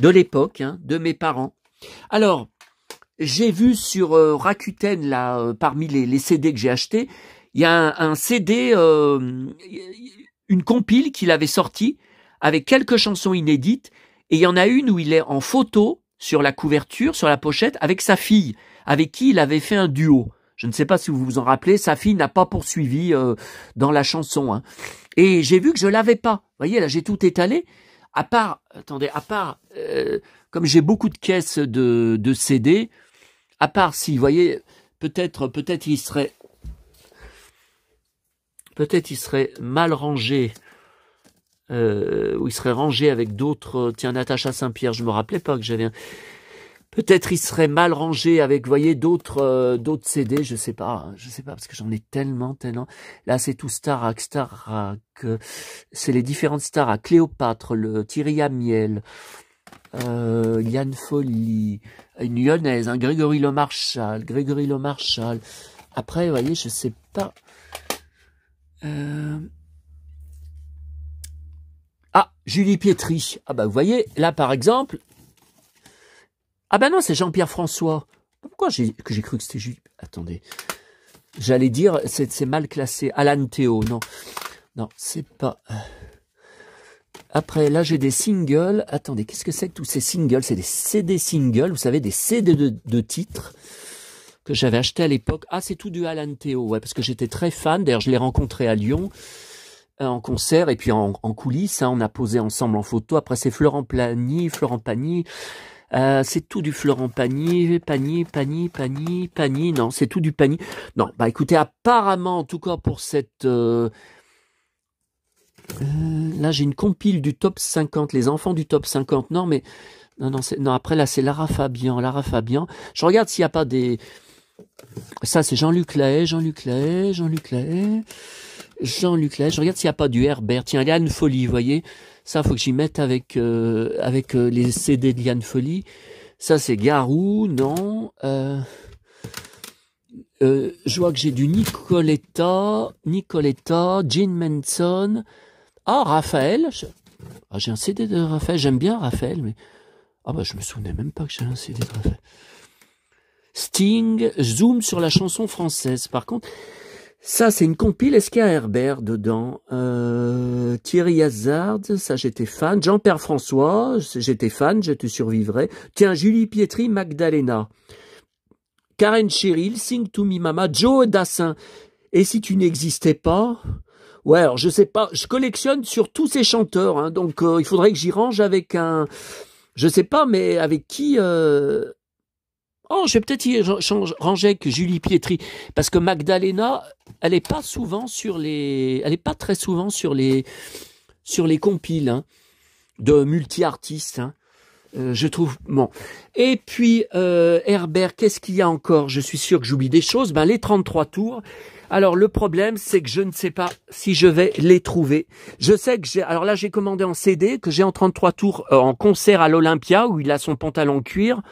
l'époque, de mes parents. Alors, j'ai vu sur Rakuten, là, parmi les CD que j'ai achetés, il y a un CD, une compile qu'il avait sorti avec quelques chansons inédites, et il y en a une où il est en photo sur la couverture, sur la pochette, avec sa fille, avec qui il avait fait un duo. Je ne sais pas si vous vous en rappelez, sa fille n'a pas poursuivi dans la chanson. Et j'ai vu que je l'avais pas. Vous voyez, là, j'ai tout étalé. À part, comme j'ai beaucoup de caisses de CD, à part si, vous voyez, peut-être il serait mal rangé, ou il serait rangé avec d'autres. Tiens, Natacha Saint-Pierre, je me rappelais pas que j'avais un. Peut-être il serait mal rangé avec, vous voyez, d'autres CD, je sais pas, parce que j'en ai tellement. Là, c'est tout Starac, c'est les différentes Starac, Cléopâtre, le Thierry Amiel, Yann Folly, une lyonnaise, Grégory Le Marchal. Après, vous voyez, je sais pas. Ah, Julie Pietri. Ah bah, vous voyez, là, par exemple. Ah ben non, c'est Jean-Pierre François. Pourquoi j'ai cru que c'était Julie? Attendez. J'allais dire, c'est mal classé. Alan Théo, non. Non, c'est pas... Après, là, j'ai des singles. Attendez, qu'est-ce que c'est que tous ces singles? C'est des CD singles, vous savez, des CD de titres que j'avais acheté à l'époque. Ah, c'est tout du Alan Théo, ouais, parce que j'étais très fan. D'ailleurs, je l'ai rencontré à Lyon, en concert, et puis en coulisses. On a posé ensemble en photo. Après, c'est Florent Pagny. C'est tout du Florent Pagny, non, c'est tout du Pagny. Non, bah écoutez, apparemment, en tout cas pour cette Là, j'ai une compile du top 50, les enfants du top 50. Non, mais non, après là, c'est Lara Fabian. Je regarde s'il n'y a pas des. Ça, c'est Jean-Luc Lahaye. Je regarde s'il n'y a pas du Herbert. Tiens, Liane Folly, vous voyez. Ça, faut que j'y mette avec les CD de Liane Folly. Ça, c'est Garou, non. Je vois que j'ai du Nicoletta, Gene Manson. Ah, Raphaël. J'ai un CD de Raphaël. J'aime bien Raphaël, mais je me souvenais même pas que j'avais un CD de Raphaël. Sting, zoom sur la chanson française. Par contre, ça c'est une compile. Est-ce qu'il y a Herbert dedans? Thierry Hazard, ça j'étais fan. Jean-Pierre François, j'étais fan, je te survivrai. Tiens, Julie Pietri, Magdalena. Karen Cheryl, Sing to Me Mama, Joe Dassin. Et si tu n'existais pas? Ouais, alors je sais pas, je collectionne sur tous ces chanteurs, hein, donc il faudrait que j'y range avec un... Je sais pas, mais avec qui... Oh, je vais peut-être y ranger avec Julie Pietri, parce que Magdalena, elle est pas souvent sur les... Elle est pas très souvent sur les compiles, hein, de multi-artistes, hein. Je trouve bon. Et puis Herbert, qu'est-ce qu'il y a encore? Je suis sûr que j'oublie des choses. Ben les 33 tours. Alors le problème, c'est que je ne sais pas si je vais les trouver. Je sais que alors là j'ai commandé en CD, que j'ai en 33 tours en concert à l'Olympia où il a son pantalon cuir.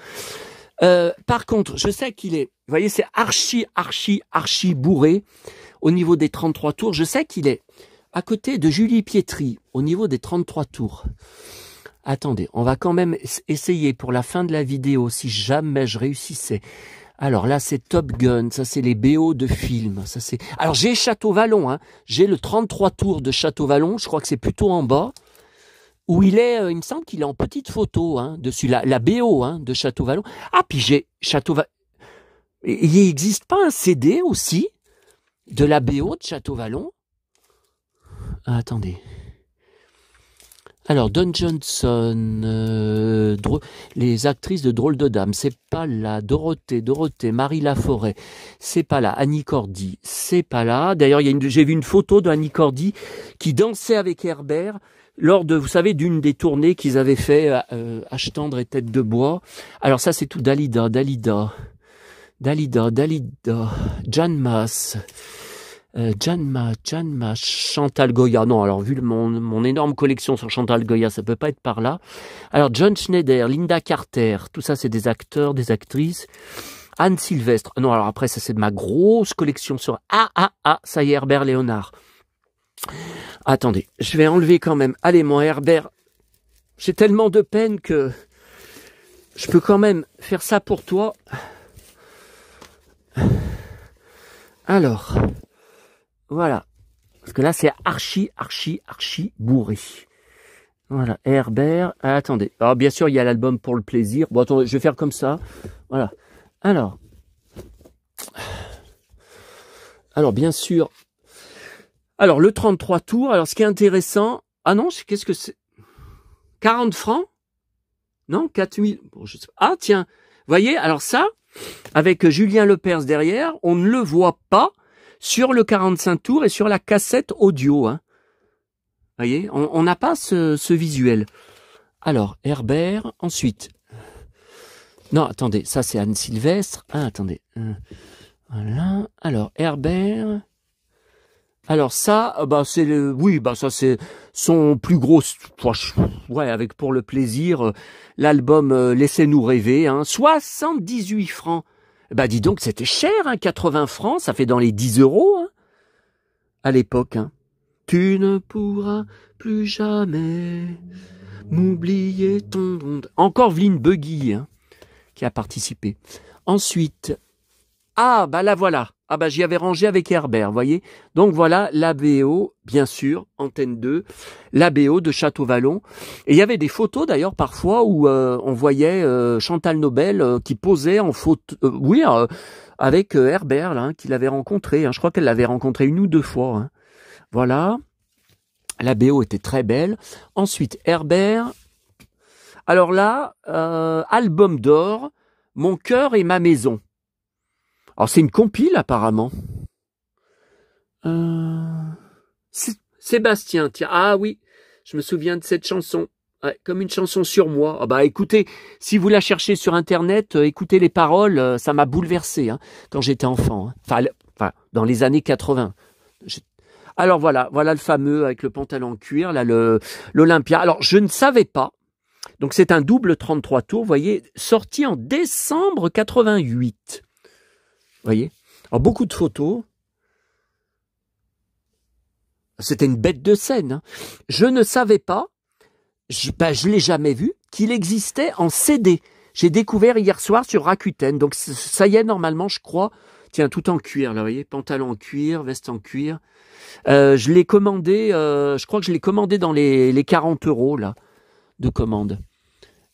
Par contre, je sais qu'il est, vous voyez, c'est archi bourré au niveau des 33 tours. Je sais qu'il est à côté de Julie Pietri au niveau des 33 tours. Attendez, on va quand même essayer pour la fin de la vidéo, si jamais je réussissais. Alors là, c'est Top Gun, ça c'est les BO de films. Ça c'est. Alors j'ai Château Vallon, hein. J'ai le 33 tours de Château Vallon, je crois que c'est plutôt en bas, où il est, il me semble qu'il est en petite photo, hein, dessus, la BO, hein, de Château Vallon. Ah, puis j'ai Château Vallon. Il n'existe pas un CD aussi de la BO de Château Vallon? Ah, attendez. Alors, Don Johnson, les actrices de Drôle de Dames, c'est pas là. Dorothée, Marie Laforêt, c'est pas là. Annie Cordy, c'est pas là. D'ailleurs, j'ai vu une photo d'Annie Cordy qui dansait avec Herbert lors de, vous savez, d'une des tournées qu'ils avaient fait H tendre et Tête de bois. Alors ça, c'est tout Dalida, Jan Maas. Chantal Goya. Non, alors vu mon énorme collection sur Chantal Goya, ça peut pas être par là. Alors John Schneider, Linda Carter, tout ça c'est des acteurs, des actrices. Anne Sylvestre. Non, alors après ça c'est de ma grosse collection sur... ça y est, Herbert Léonard. Attendez, je vais enlever quand même. Allez, mon Herbert, j'ai tellement de peine que je peux quand même faire ça pour toi. Alors... Voilà. Parce que là, c'est archi bourré. Voilà. Herbert. Ah, attendez. Alors, bien sûr, il y a l'album Pour le plaisir. Bon, attendez, je vais faire comme ça. Voilà. Alors, bien sûr. Alors, le 33 tours. Alors, ce qui est intéressant. Ah non, qu'est-ce que c'est? 40 francs? Non, 4000. Bon, je sais pas. Ah, tiens. Voyez, alors ça, avec Julien Lepers derrière, on ne le voit pas sur le 45 tours et sur la cassette audio. Hein. Voyez, on n'a pas ce visuel. Alors, Herbert, ensuite. Non, attendez, ça c'est Anne Sylvestre. Ah, attendez. Voilà. Alors, Herbert. Alors ça, c'est ça c'est son plus gros, ouais, avec Pour le plaisir, l'album Laissez-nous rêver, hein, 78 francs. Dis donc, c'était cher, hein, 80 francs, ça fait dans les 10 euros, hein, à l'époque, hein. Tu ne pourras plus jamais m'oublier ton... Encore Vline Buggy, hein, qui a participé. Ensuite, la voilà. J'y avais rangé avec Herbert, vous voyez. Donc voilà, la BO, bien sûr, Antenne 2, la BO de Château Vallon. Et il y avait des photos d'ailleurs parfois où on voyait Chantal Nobel qui posait en photo, avec Herbert, là, qu'il avait rencontré. Hein. Je crois qu'elle l'avait rencontré 1 ou 2 fois. Hein. Voilà, la BO était très belle. Ensuite, Herbert. Alors là, album d'or, Mon cœur et ma maison. Alors c'est une compile apparemment. Sébastien, tiens, ah oui, je me souviens de cette chanson. Ouais, comme une chanson sur moi. Ah bah écoutez, si vous la cherchez sur internet, écoutez les paroles, ça m'a bouleversé hein, quand j'étais enfant. Hein. Enfin, dans les années 80. Alors voilà le fameux avec le pantalon en cuir, là l'Olympia. Alors je ne savais pas. Donc c'est un double 33 tours, vous voyez, sorti en décembre 88. Vous voyez. Alors beaucoup de photos. C'était une bête de scène. Hein. Je ne savais pas. Je l'ai jamais vu, qu'il existait en CD. J'ai découvert hier soir sur Rakuten. Donc ça y est, normalement, je crois. Tiens, tout en cuir, là, vous voyez, pantalon en cuir, veste en cuir. Je l'ai commandé, je crois que je l'ai commandé dans les 40 € là, de commande.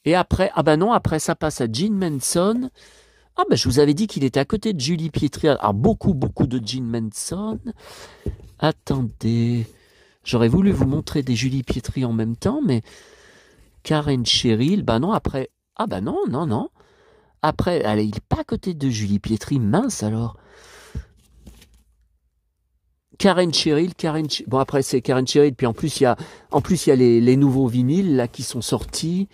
Et après, ah ben non, après ça passe à Gene Manson. Ah ben je vous avais dit qu'il était à côté de Julie Pietri. Alors beaucoup de Gene Manson. Attendez... J'aurais voulu vous montrer des Julie Pietri en même temps, mais Karen Cheryl, bah non, après... Ah bah non. Après, allez, il n'est pas à côté de Julie Pietri, mince alors. Karen Cheryl, bon après c'est Karen Cheryl, puis en plus il y a les nouveaux vinyles là qui sont sortis.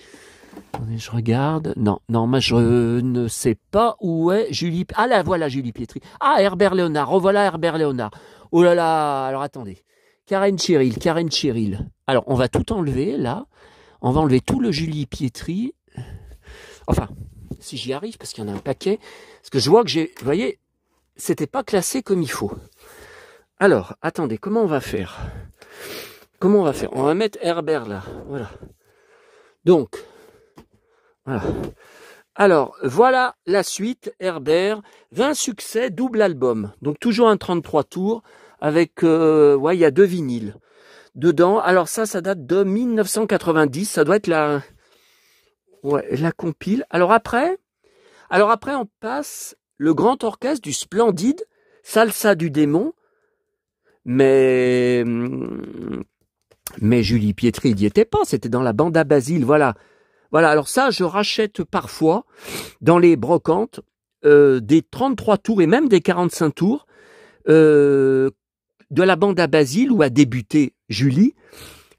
Attendez, je regarde. Non, moi je ne sais pas où est Julie... Ah là, voilà Julie Pietri. Ah, Herbert Léonard, revoilà Herbert Léonard. Oh là là, alors attendez. Karen Cheryl. Alors, on va tout enlever, là. On va enlever tout le Julie Pietri. Enfin, si j'y arrive, parce qu'il y en a un paquet. Parce que je vois que vous voyez, c'était pas classé comme il faut. Alors, attendez, comment on va faire? On va mettre Herbert, là. Voilà. Donc, voilà. Alors, voilà la suite, Herbert. 20 succès, double album. Donc, toujours un 33 tours. Avec, il y a 2 vinyles dedans. Alors ça date de 1990. Ça doit être la compile. Alors après, on passe le grand orchestre du splendide Salsa du démon. Mais Julie Pietri, il n'y était pas. C'était dans la bande à Basile. Voilà. Alors ça, je rachète parfois dans les brocantes des 33 tours et même des 45 tours. De la bande à Basile où a débuté Julie,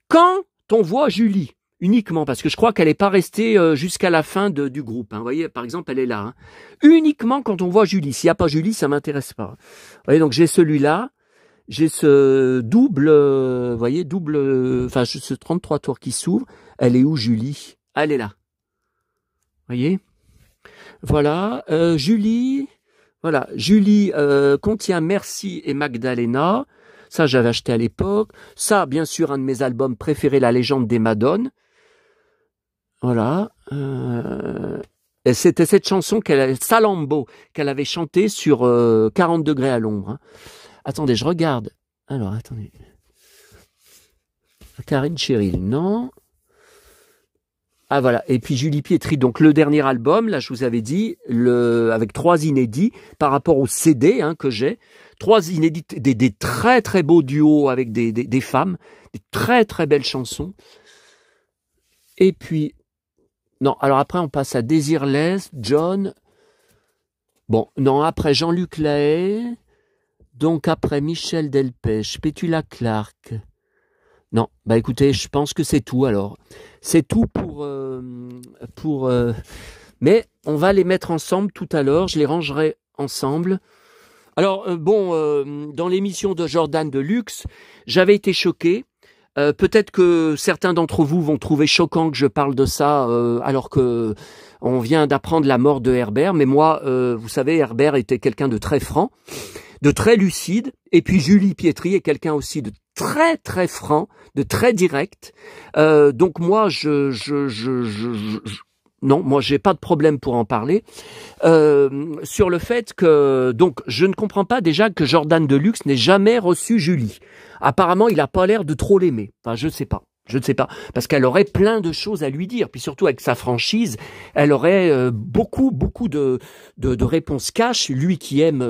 quand on voit Julie, uniquement, parce que je crois qu'elle n'est pas restée jusqu'à la fin du groupe. Hein. Vous voyez, par exemple, elle est là. Hein. Uniquement quand on voit Julie. S'il n'y a pas Julie, ça ne m'intéresse pas. Vous voyez, donc j'ai celui-là, j'ai ce double, ce 33 tours qui s'ouvre. Elle est où, Julie? Elle est là. Vous voyez? Voilà, Julie... Voilà, Julie contient Merci et Magdalena. Ça, j'avais acheté à l'époque. Ça, bien sûr, un de mes albums préférés, La légende des Madones. Voilà. Et c'était cette chanson Salambo, qu'elle avait chantée sur 40 degrés à l'ombre. Hein. Attendez, je regarde. Alors, attendez. Karen Cheryl, non. Ah voilà, et puis Julie Pietri, donc le dernier album, là je vous avais dit, avec 3 inédits par rapport au CD hein, que j'ai, 3 inédits, des très très beaux duos avec des femmes, des très très belles chansons. Et puis, non, alors après on passe à Désirless, John, bon, non, après Jean-Luc Lahaye, donc après Michel Delpech, Petula Clark. Non, bah écoutez, je pense que c'est tout alors. C'est tout mais on va les mettre ensemble tout à l'heure, je les rangerai ensemble. Alors dans l'émission de Jordan Deluxe, j'avais été choqué. Peut-être que certains d'entre vous vont trouver choquant que je parle de ça alors que on vient d'apprendre la mort de Herbert. Mais moi, vous savez, Herbert était quelqu'un de très franc, de très lucide. Et puis Julie Pietri est quelqu'un aussi de très très franc, de très direct. Donc moi, non, moi j'ai pas de problème pour en parler. Sur le fait que, donc je ne comprends pas déjà que Jordan Deluxe n'ait jamais reçu Julie. Apparemment, il a pas l'air de trop l'aimer. Enfin, je ne sais pas, parce qu'elle aurait plein de choses à lui dire. Puis surtout avec sa franchise, elle aurait beaucoup de réponses cash. Lui qui aime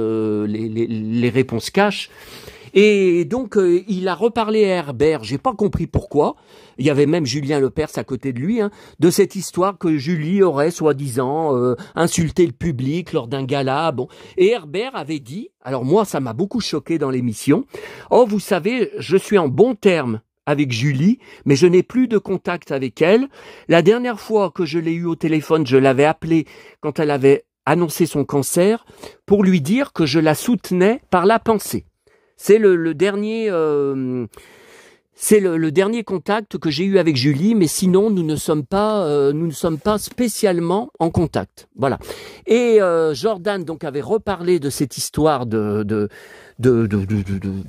les réponses cash. Et donc, il a reparlé à Herbert, j'ai pas compris pourquoi. Il y avait même Julien Lepers à côté de lui, hein, de cette histoire que Julie aurait, soi-disant, insulté le public lors d'un gala. Bon. Et Herbert avait dit, alors moi, ça m'a beaucoup choqué dans l'émission, « Oh, vous savez, je suis en bon terme avec Julie, mais je n'ai plus de contact avec elle. La dernière fois que je l'ai eue au téléphone, je l'avais appelée quand elle avait annoncé son cancer pour lui dire que je la soutenais par la pensée. » C'est le dernier, c'est le dernier contact que j'ai eu avec Julie, mais sinon nous ne sommes pas spécialement en contact. Voilà. Et Jordan donc avait reparlé de cette histoire de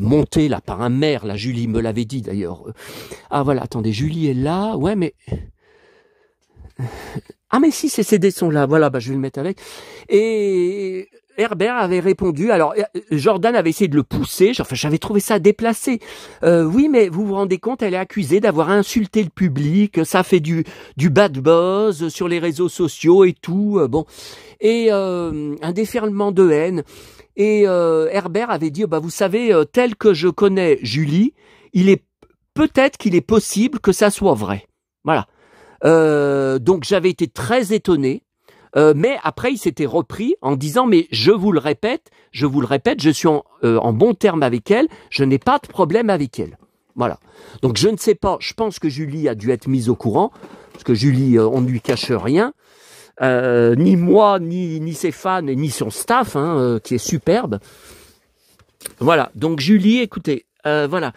monter là par un maire. Là, Julie me l'avait dit d'ailleurs. Ah voilà, attendez, Julie est là. Ouais, mais ah mais si, ces CD sont là. Voilà, bah je vais le mettre avec. Et Herbert avait répondu, alors Jordan avait essayé de le pousser, enfin j'avais trouvé ça déplacé. Oui, mais vous vous rendez compte, elle est accusée d'avoir insulté le public, ça fait du bad buzz sur les réseaux sociaux et tout, bon. Et un déferlement de haine. Et Herbert avait dit, bah vous savez, tel que je connais Julie, peut-être qu'il est possible que ça soit vrai. Voilà. Donc j'avais été très étonné. Mais après, il s'était repris en disant, mais je vous le répète, je suis en bon terme avec elle, je n'ai pas de problème avec elle. Voilà. Donc je ne sais pas, je pense que Julie a dû être mise au courant, parce que Julie, on ne lui cache rien, ni moi, ni ses fans, ni son staff, hein, qui est superbe. Voilà. Donc Julie, écoutez, voilà.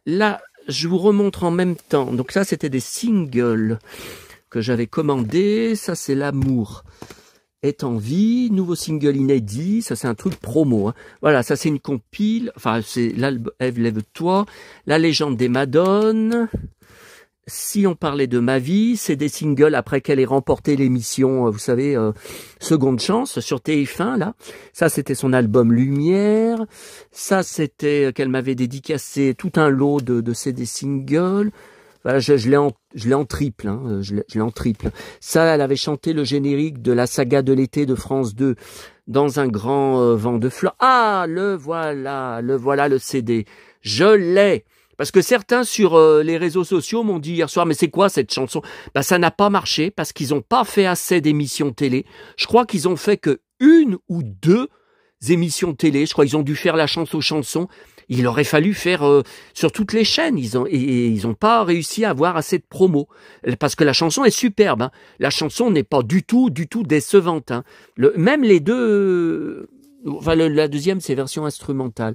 Là, je vous remontre en même temps. Donc ça, c'était des singles que j'avais commandé. Ça, c'est L'amour est en vie, nouveau single inédit. Ça, c'est un truc promo, hein. Voilà, ça, c'est une compile. Enfin, c'est Ève, lève-toi. La légende des Madones. Si on parlait de ma vie, c'est des singles après qu'elle ait remporté l'émission, vous savez, Seconde Chance sur TF1, là. Ça, c'était son album Lumière. Ça, c'était qu'elle m'avait dédicacé tout un lot de CD singles. Voilà, je l'ai en triple, hein, je l'ai en triple. Ça, elle avait chanté le générique de la saga de l'été de France 2 dans un grand vent de fleurs. Ah, le voilà le CD. Je l'ai. Parce que certains sur les réseaux sociaux m'ont dit hier soir, mais c'est quoi cette chanson? Ben, ça n'a pas marché parce qu'ils n'ont pas fait assez d'émissions télé. Je crois qu'ils ont fait que 1 ou 2 émissions télé. Je crois qu'ils ont dû faire la chance aux chansons. Il aurait fallu faire sur toutes les chaînes. Ils ont pas réussi à avoir assez de promos. Parce que la chanson est superbe, hein. La chanson n'est pas du tout décevante, hein. Même les deux... Enfin, la deuxième, c'est version instrumentale.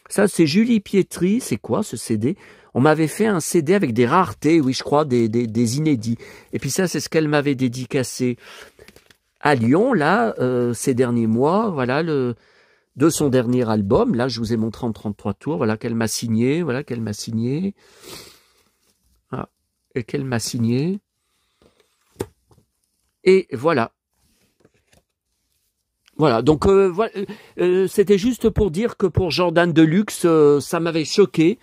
Ça, c'est Julie Pietri. C'est quoi ce CD? On m'avait fait un CD avec des raretés, oui, je crois, des inédits. Et puis ça, c'est ce qu'elle m'avait dédicacé à Lyon, là, ces derniers mois. Voilà, de son dernier album. Là, je vous ai montré en 33 tours. Voilà qu'elle m'a signé. Voilà qu'elle m'a signé. Ah, et qu'elle m'a signé. Et voilà. Voilà, donc voilà, c'était juste pour dire que pour Jordan Deluxe, ça m'avait choqué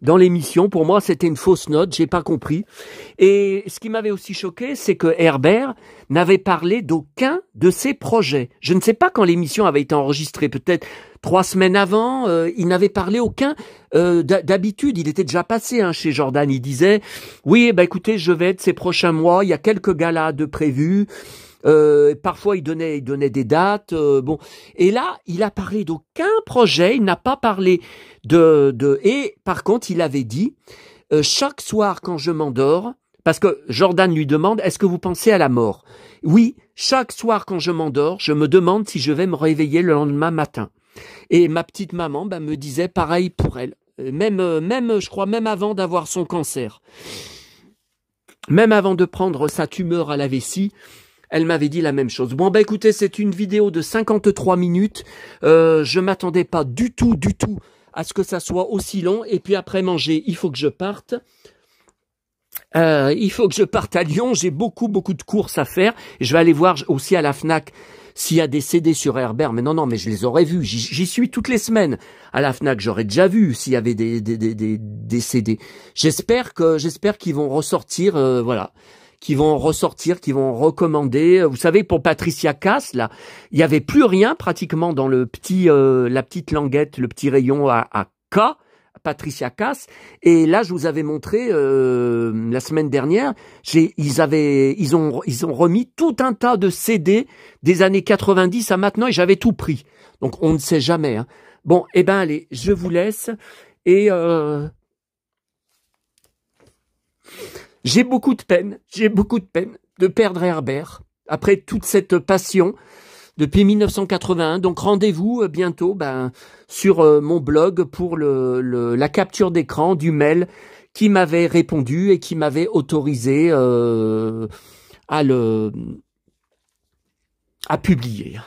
dans l'émission. Pour moi, c'était une fausse note, j'ai pas compris. Et ce qui m'avait aussi choqué, c'est que Herbert n'avait parlé d'aucun de ses projets. Je ne sais pas quand l'émission avait été enregistrée, peut-être 3 semaines avant, il n'avait parlé aucun. D'habitude, il était déjà passé chez Jordan. Il disait, oui, bah écoutez, je vais être ces prochains mois, il y a quelques galas de prévus. Parfois il donnait des dates, bon. Et là, il a parlé d'aucun projet, il n'a pas parlé et par contre, il avait dit chaque soir quand je m'endors, parce que Jordan lui demande, est-ce que vous pensez à la mort? Oui, chaque soir quand je m'endors, je me demande si je vais me réveiller le lendemain matin. Et ma petite maman me disait pareil pour elle, même je crois même avant d'avoir son cancer, même avant de prendre sa tumeur à la vessie. Elle m'avait dit la même chose. Bon, écoutez, c'est une vidéo de 53 minutes. Je m'attendais pas du tout à ce que ça soit aussi long. Et puis après manger, il faut que je parte. Il faut que je parte à Lyon. J'ai beaucoup de courses à faire. Je vais aller voir aussi à la Fnac s'il y a des CD sur Herbert. Mais non, mais je les aurais vus. J'y suis toutes les semaines. À la Fnac, j'aurais déjà vu s'il y avait des CD. J'espère qu'ils vont ressortir, voilà. Qui vont recommander. Vous savez, pour Patricia Cass, là, il y avait plus rien pratiquement dans le la petite languette, le petit rayon à K, Patricia Cass, et là je vous avais montré la semaine dernière, ils ont remis tout un tas de CD des années 90 à maintenant et j'avais tout pris. Donc on ne sait jamais. Hein. Bon, eh ben allez, je vous laisse et j'ai beaucoup de peine de perdre Herbert après toute cette passion. Depuis 1981, donc rendez-vous bientôt sur mon blog pour la capture d'écran du mail qui m'avait répondu et qui m'avait autorisé à publier.